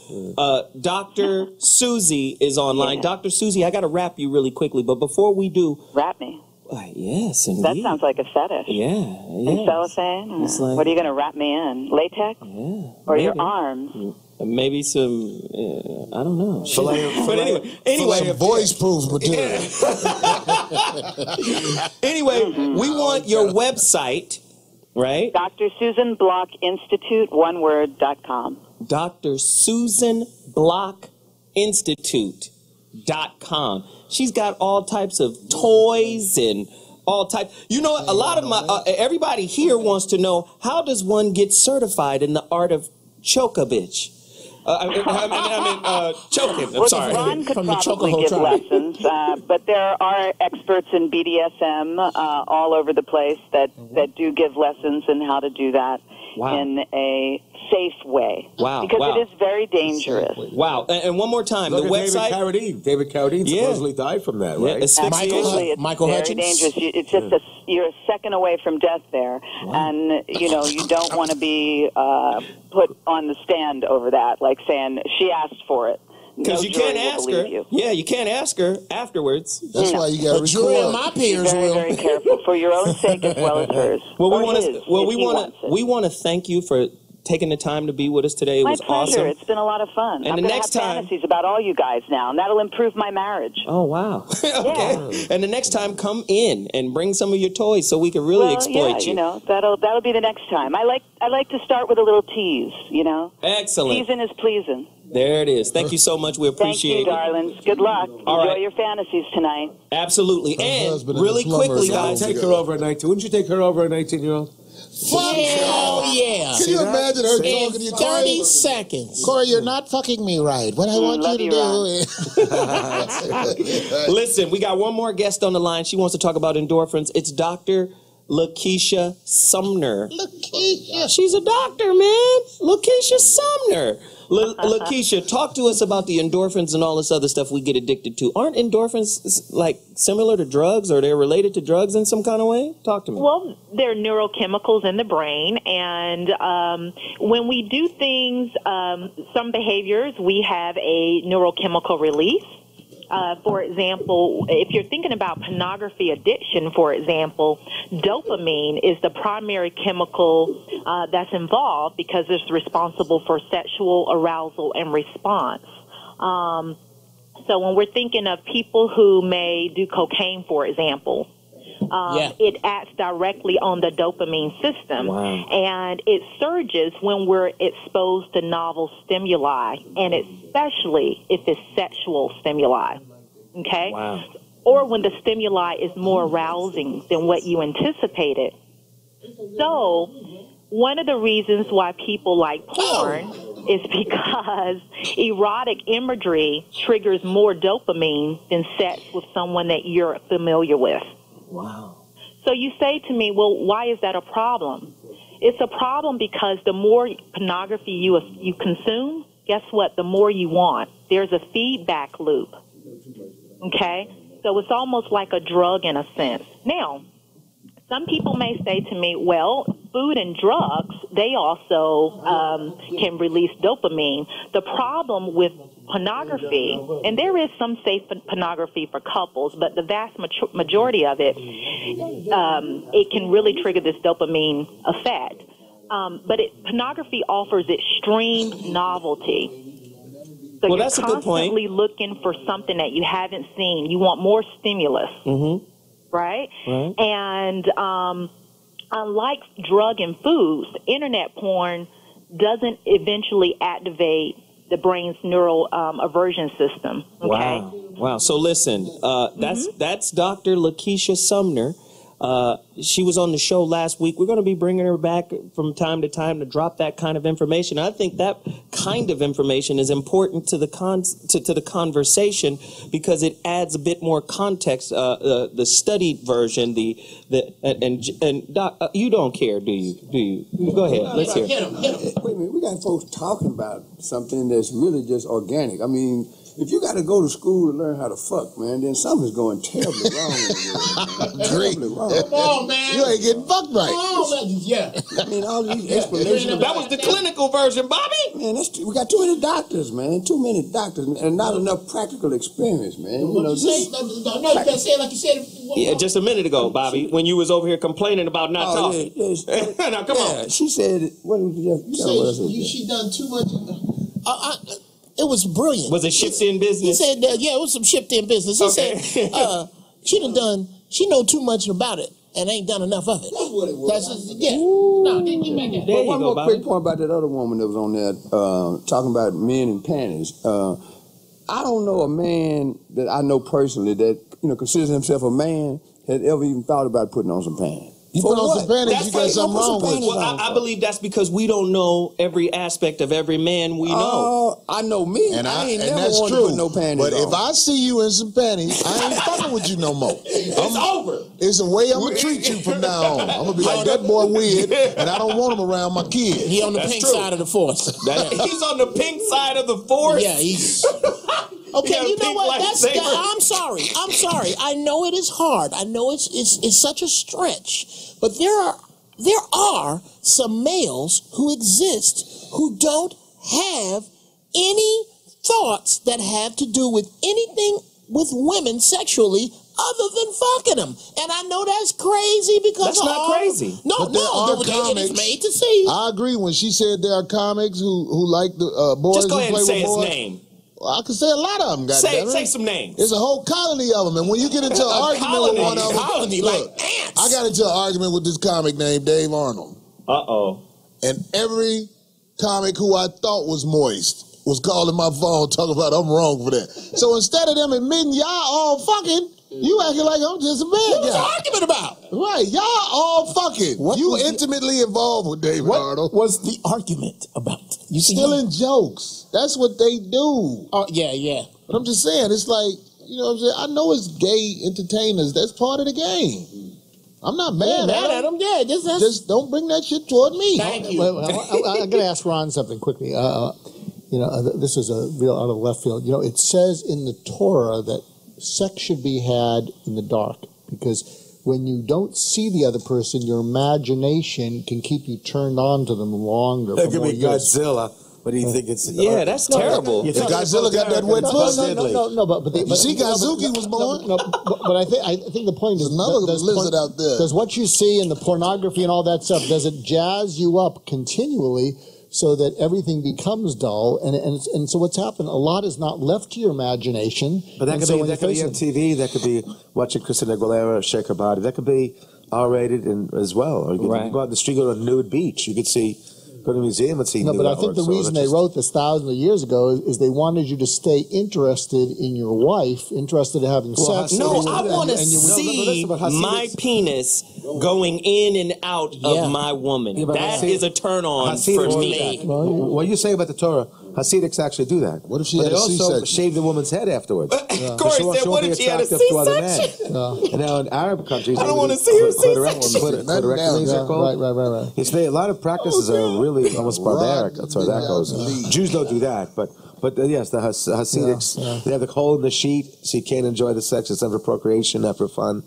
Dr. Susie is online. Dr. Susie, I got to wrap you really quickly, but before we do... Wrap me. Yes, indeed. That sounds like a fetish. Yeah. In cellophane? It's like, what are you going to wrap me in? Latex? Yeah. Or your arms? Maybe some, I don't know. But anyway, some voice-proof material. Anyway, we want your website, right? Dr. Susan Block Institute, one word.com. Dr. Susan Block Institute.com. She's got all types of toys and all types. You know, a lot of my everybody here wants to know, how does one get certified in the art of choke-a-bitch? Choking. I'm sorry. Ron could probably give lessons, but there are experts in BDSM all over the place that do give lessons in how to do that in a safe way. Because it is very dangerous. And one more time, Look the website. David Carradine supposedly died from that, right? Absolutely, it's very dangerous. It's just you're a second away from death there, and you don't want to be put on the stand over that, like saying she asked for it. Because you can't ask her. Yeah, you can't ask her afterwards. That's why you got to record. My peers will. Very careful for your own sake as well as hers. Well, we want to thank you for taking the time to be with us today. It was my pleasure. Awesome. It's been a lot of fun. And I'm the gonna next have time, fantasies about all you guys now, and that'll improve my marriage. Oh wow! Okay. And the next time, come in and bring some of your toys so we can really exploit you. That'll be the next time. I like to start with a little tease. Excellent. Teasing is pleasing. There it is. Thank you so much. We appreciate it. Thank you, darlings. Good luck. Enjoy your fantasies tonight. Absolutely. And really quickly, guys. Take her over at 19. Wouldn't you take her over at 19-year-old? Hell yeah. Can you imagine her talking to you, 30 seconds. Corey, you're not fucking me right. What I want you to do. Listen, we got one more guest on the line. She wants to talk about endorphins. It's Dr. Lekeisha Sumner. Lekeisha. She's a doctor, man. Lekeisha Sumner. Lekeisha, talk to us about the endorphins and all this other stuff we get addicted to. Aren't endorphins like similar to drugs, or they're related to drugs in some kind of way? Talk to me. Well, they're neurochemicals in the brain, and when we do things, some behaviors, we have a neurochemical release. For example, if you're thinking about pornography addiction, for example, dopamine is the primary chemical that's involved because it's responsible for sexual arousal and response. So when we're thinking of people who may do cocaine, for example, it acts directly on the dopamine system, and it surges when we're exposed to novel stimuli, and especially if it's sexual stimuli, okay? Or when the stimuli is more arousing than what you anticipated. So one of the reasons why people like porn is because erotic imagery triggers more dopamine than sex with someone that you're familiar with. Wow. So you say to me, well, why is that a problem? It's a problem because the more pornography you consume, guess what? The more you want. There's a feedback loop. Okay? So it's almost like a drug in a sense. Now, some people may say to me, well, food and drugs, they also can release dopamine. The problem with pornography, and there is some safe pornography for couples, but the vast majority of it, it can really trigger this dopamine effect. But pornography offers extreme novelty. So you're that's a good point. Constantly looking for something that you haven't seen. You want more stimulus. Right? And unlike drug and foods, internet porn doesn't eventually activate the brain's neural aversion system. Okay? Wow. So listen, that's Dr. Lekeisha Sumner. She was on the show last week. We're going to be bringing her back from time to time to drop that kind of information. I think that kind of information is important to the to the conversation because it adds a bit more context. The studied version, and Doc, you don't care, do you? Go ahead. Let's hear. Wait a minute, we got folks talking about something that's really just organic. I mean, if you got to go to school to learn how to fuck, man, then something's going terribly wrong in the world, man. Terribly wrong. Come on, man. You ain't getting fucked right. Come on, man. Yeah. I mean, all these explanations. That was the clinical version, Bobby. Man, we got too many doctors, man. Too many doctors, and not enough practical experience, man. You know, No, you gotta say it like you said it. Yeah, just a minute ago, Bobby, when you was over here complaining about not talking. Yeah, now, come on. She said, what did you She done too much. It was brilliant. Was it shift in business? He said, yeah, it was some shift in business. He said, she know too much about it and ain't done enough of it. That's what it was. No, didn't get back at But one more quick point about that other woman that was on there talking about men in panties. I don't know a man that I know personally that, considers himself a man had ever even thought about putting on some panties. You put on some panties, you got something wrong with it. Well, I believe that's because we don't know every aspect of every man we know. I know me. And I ain't never that's wanted true. to put no panties but on. if I see you in some panties, I ain't fucking with you no more. It's over. It's the way I'm gonna treat you from now on. I'm gonna be like, that boy weird, and I don't want him around my kid. He on the pink side of the force. He's on the pink side of the force? Yeah, he's... Okay, you know what? I'm sorry. I know it is hard. I know it's such a stretch. But there are some males who exist who don't have any thoughts that have to do with anything with women sexually other than fucking them. And I know that's crazy because that's not crazy. No, it's made to see. I agree when she said there are comics who like the boys. Just go ahead who play and say with his boys. name. Well, I can say a lot of them. Say some names. There's a whole colony of them, and when you get into an argument with one of them, like ants. I got into an argument with this comic named Dave Arnold. And every comic who I thought was moist was calling my phone talking about I'm wrong for that. So instead of them admitting y'all all fucking, you acting like I'm just a bad guy. What's the argument about? Right, y'all all fucking. You intimately involved with David Arnold. What was the argument about? You stealing jokes. That's what they do. Oh, yeah. But I'm just saying, it's like, you know what I'm saying? I know it's gay entertainers. That's part of the game. I'm not mad at them. Yeah, just don't bring that shit toward me. Thank you. I'm going to ask Ron something quickly. This is a real out of left field. It says in the Torah that sex should be had in the dark because when you don't see the other person, your imagination can keep you turned on to them longer. That could be Godzilla. What do you think it's? Yeah, that's terrible. You think Godzilla got that wet pussy? No, but you see, Kazuki was born. But I think the point is another lizard out there. Does what you see in the pornography and all that stuff, does it jazz you up continually so that everything becomes dull? And so what's happened? A lot is not left to your imagination. But that could be MTV. That could be watching Christina Aguilera shake her body. That could be R-rated as well. Or you could go out in the street, go to a nude beach. You could see. Go to a museum and see. No, but I think the reason they wrote this thousands of years ago is they wanted you to stay interested in your wife, interested in having sex. No, I want to see my penis going in and out of my woman. That is a turn on for me. What you say about the Torah? Hasidics actually do that. What if she had a C-section? They also shave the woman's head afterwards. Corey said, what if she had a C-section? And now in Arab countries, I don't want to see her C-section. Clitorectomies are called. Right. It's a lot of practices are really almost barbaric. That's where that goes. Jews don't do that, but yes, the Hasidics, they have the hole in the sheet, so you can't enjoy the sex. It's not for procreation, not for fun.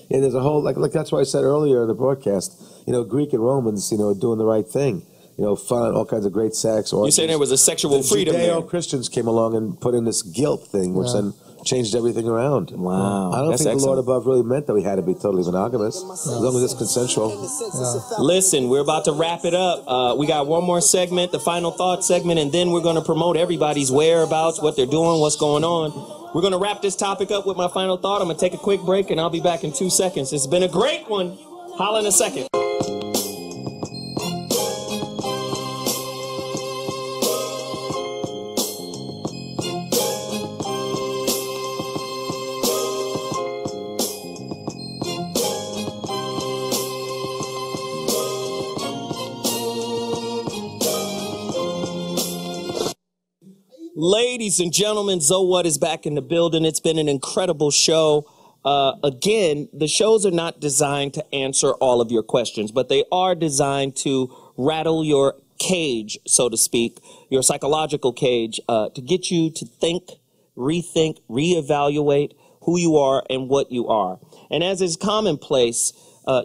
And there's a whole, like that's why I said earlier in the broadcast, Greek and Romans, are doing the right thing. Fun, all kinds of great sex. You saying there was a sexual freedom there? Judeo-Christians came along and put in this guilt thing, which then changed everything around. Wow. I don't think the Lord above really meant that we had to be totally monogamous, as long as it's consensual. Listen, we're about to wrap it up. We got one more segment, the final thought segment, and then we're going to promote everybody's whereabouts, what they're doing, what's going on. We're going to wrap this topic up with my final thought. I'm going to take a quick break, and I'll be back in 2 seconds. It's been a great one. Holla in a second. Ladies and gentlemen, What is back in the building. It's been an incredible show. Again, the shows are not designed to answer all of your questions, but they are designed to rattle your cage, so to speak, your psychological cage, to get you to think, rethink, reevaluate who you are and what you are. And as is commonplace,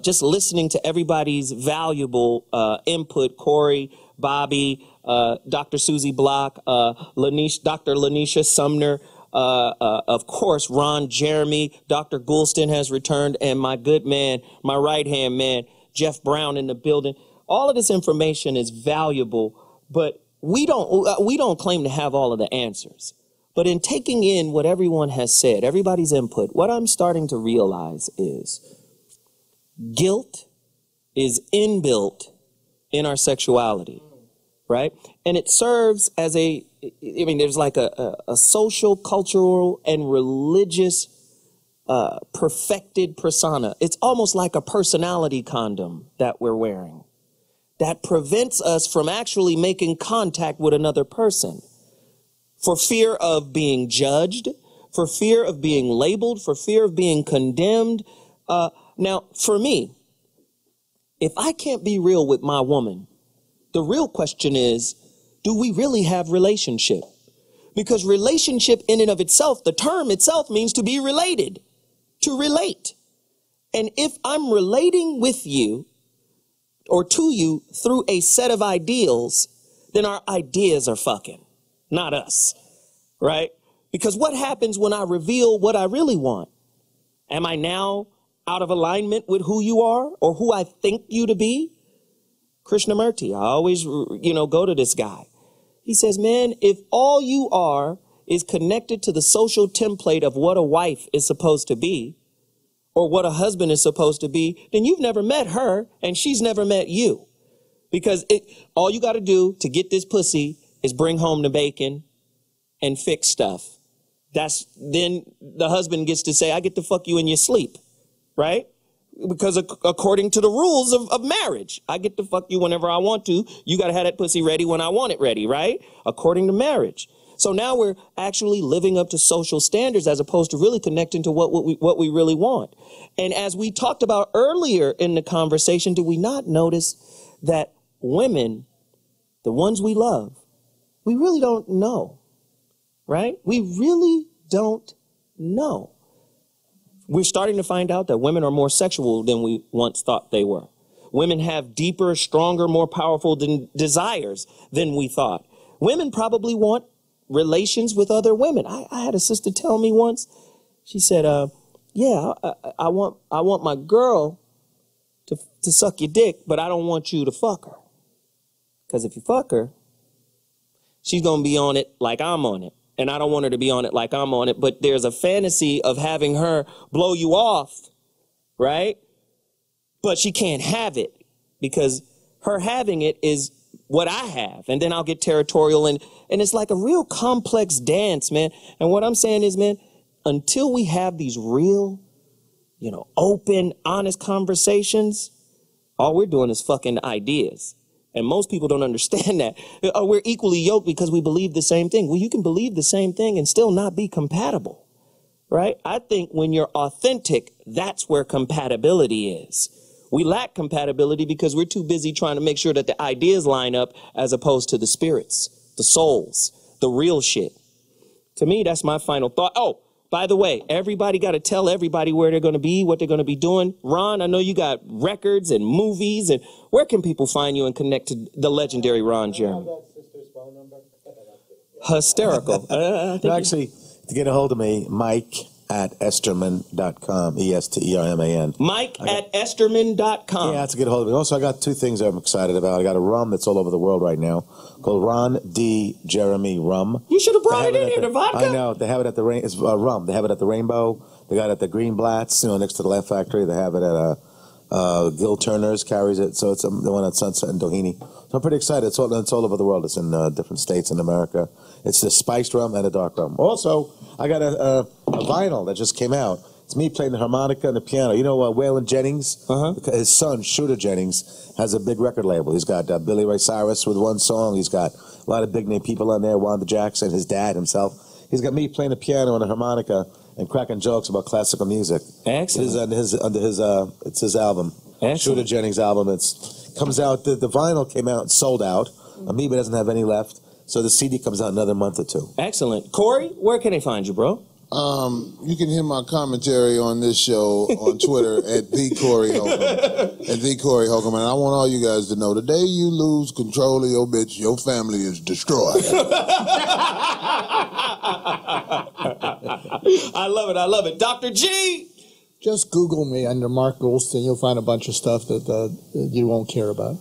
just listening to everybody's valuable input, Corey, Bobby, Dr. Susie Block, Dr. Lekeisha Sumner, of course, Ron Jeremy, Dr. Goulston has returned, and my good man, my right-hand man, Jeff Brown in the building. All of this information is valuable, but we don't claim to have all of the answers. But in taking in what everyone has said, everybody's input, what I'm starting to realize is guilt is inbuilt in our sexuality, right? And it serves as there's like a social, cultural, and religious perfected persona. It's almost like a personality condom that we're wearing that prevents us from actually making contact with another person for fear of being judged, for fear of being labeled, for fear of being condemned. Now, for me, if I can't be real with my woman, the real question is, do we really have relationship? Because relationship in and of itself, the term itself means to be related, to relate. And if I'm relating with you or to you through a set of ideals, then our ideas are fucking, not us, right? Because what happens when I reveal what I really want? Am I now out of alignment with who you are or who I think you to be? Krishnamurti, I always, go to this guy. He says, man, if all you are is connected to the social template of what a wife is supposed to be or what a husband is supposed to be, then you've never met her and she's never met you. Because all you got to do to get this pussy is bring home the bacon and fix stuff. Then the husband gets to say, I get to fuck you in your sleep, right? Because according to the rules of marriage, I get to fuck you whenever I want to. You got to have that pussy ready when I want it ready, right? According to marriage. So now we're actually living up to social standards as opposed to really connecting to what we really want. And as we talked about earlier in the conversation, did we not notice that women, the ones we love, we really don't know, right? We really don't know. We're starting to find out that women are more sexual than we once thought they were. Women have deeper, stronger, more powerful desires than we thought. Women probably want relations with other women. I had a sister tell me once, she said, I want my girl to suck your dick, but I don't want you to fuck her. Because if you fuck her, she's going to be on it like I'm on it. And I don't want her to be on it like I'm on it, but there's a fantasy of having her blow you off, right? But she can't have it because her having it is what I have. And then I'll get territorial and it's like a real complex dance, man. And what I'm saying is, man, until we have these real, open, honest conversations, all we're doing is fucking ideas. And most people don't understand that. We're equally yoked because we believe the same thing. Well, you can believe the same thing and still not be compatible, right? I think when you're authentic, that's where compatibility is. We lack compatibility because we're too busy trying to make sure that the ideas line up as opposed to the spirits, the souls, the real shit. To me, that's my final thought. Oh, by the way, everybody got to tell everybody where they're going to be, what they're going to be doing. Ron, I know you got records and movies. And where can people find you and connect to the legendary Ron Jeremy? Hysterical. Actually, to get a hold of me, Mike at Esterman.com, ESTERMAN. Mike at Esterman.com. Yeah, that's a good hold of me. Also, I got two things I'm excited about. I got a rum that's all over the world right now called Ron D. Jeremy Rum. You should have brought it in here, the vodka. I know. They have it at the it's rum. They have it at the Rainbow. They got it at the Greenblatt's, next to the Lamp Factory. They have it at Gil Turner's carries it. So it's the one at Sunset and Doheny. So I'm pretty excited. It's all over the world. It's in different states in America. It's the spiced rum and a dark rum. Also, I got a vinyl that just came out. It's me playing the harmonica and the piano. Waylon Jennings, his son, Shooter Jennings, has a big record label. He's got Billy Ray Cyrus with one song. He's got a lot of big name people on there, Wanda Jackson, his dad himself. He's got me playing the piano and the harmonica and cracking jokes about classical music. Excellent. It's his album. Excellent. Shooter Jennings' album. Comes out. The vinyl came out and sold out. Amoeba doesn't have any left. So the CD comes out another month or two. Excellent. Corey, where can they find you, bro? You can hear my commentary on this show on Twitter at the Corey Holcomb. At the Corey Holcomb. And I want all you guys to know, the day you lose control of your bitch, your family is destroyed. I love it. I love it. Dr. G! Just Google me under Mark Goulston. You'll find a bunch of stuff that you won't care about.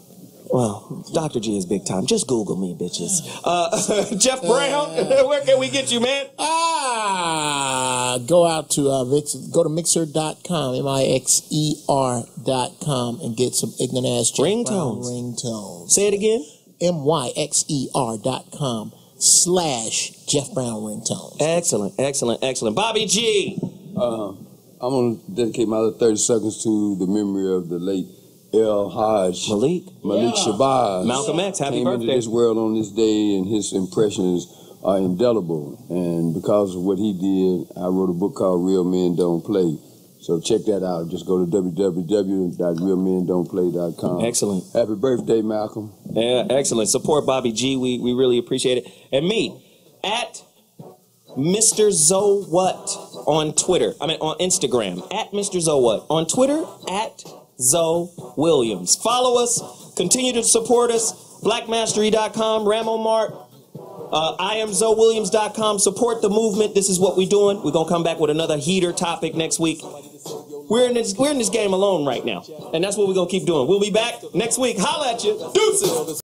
Well, Dr. G is big time. Just Google me, bitches. Jeff Brown, where can we get you, man? Go out to go to mixer.com, MIXER.com, and get some ignorant ass ringtones. Say it again. MYXER.com/Jeff Brown ringtones. Excellent, excellent, excellent. Bobby G. I'm going to dedicate my other 30 seconds to the memory of the late El Hajj Malik Shabazz. Malcolm X, happy came birthday. into this world on this day, and his impressions are indelible. And because of what he did, I wrote a book called Real Men Don't Play. So check that out. Just go to www.realmendon'tplay.com. Excellent. Happy birthday, Malcolm. Yeah, excellent. Support Bobby G. We really appreciate it. And me, at Mr. Zowhat on Twitter. On Instagram. At Mr. Zowhat. On Twitter, at Zoe Williams. Follow us. Continue to support us. Blackmastery.com, Ramo Mart. IamZoeWilliams.com. Support the movement. This is what we're doing. We're going to come back with another heater topic next week. We're in this game alone right now. And that's what we're going to keep doing. We'll be back next week. Holla at you. Deuces.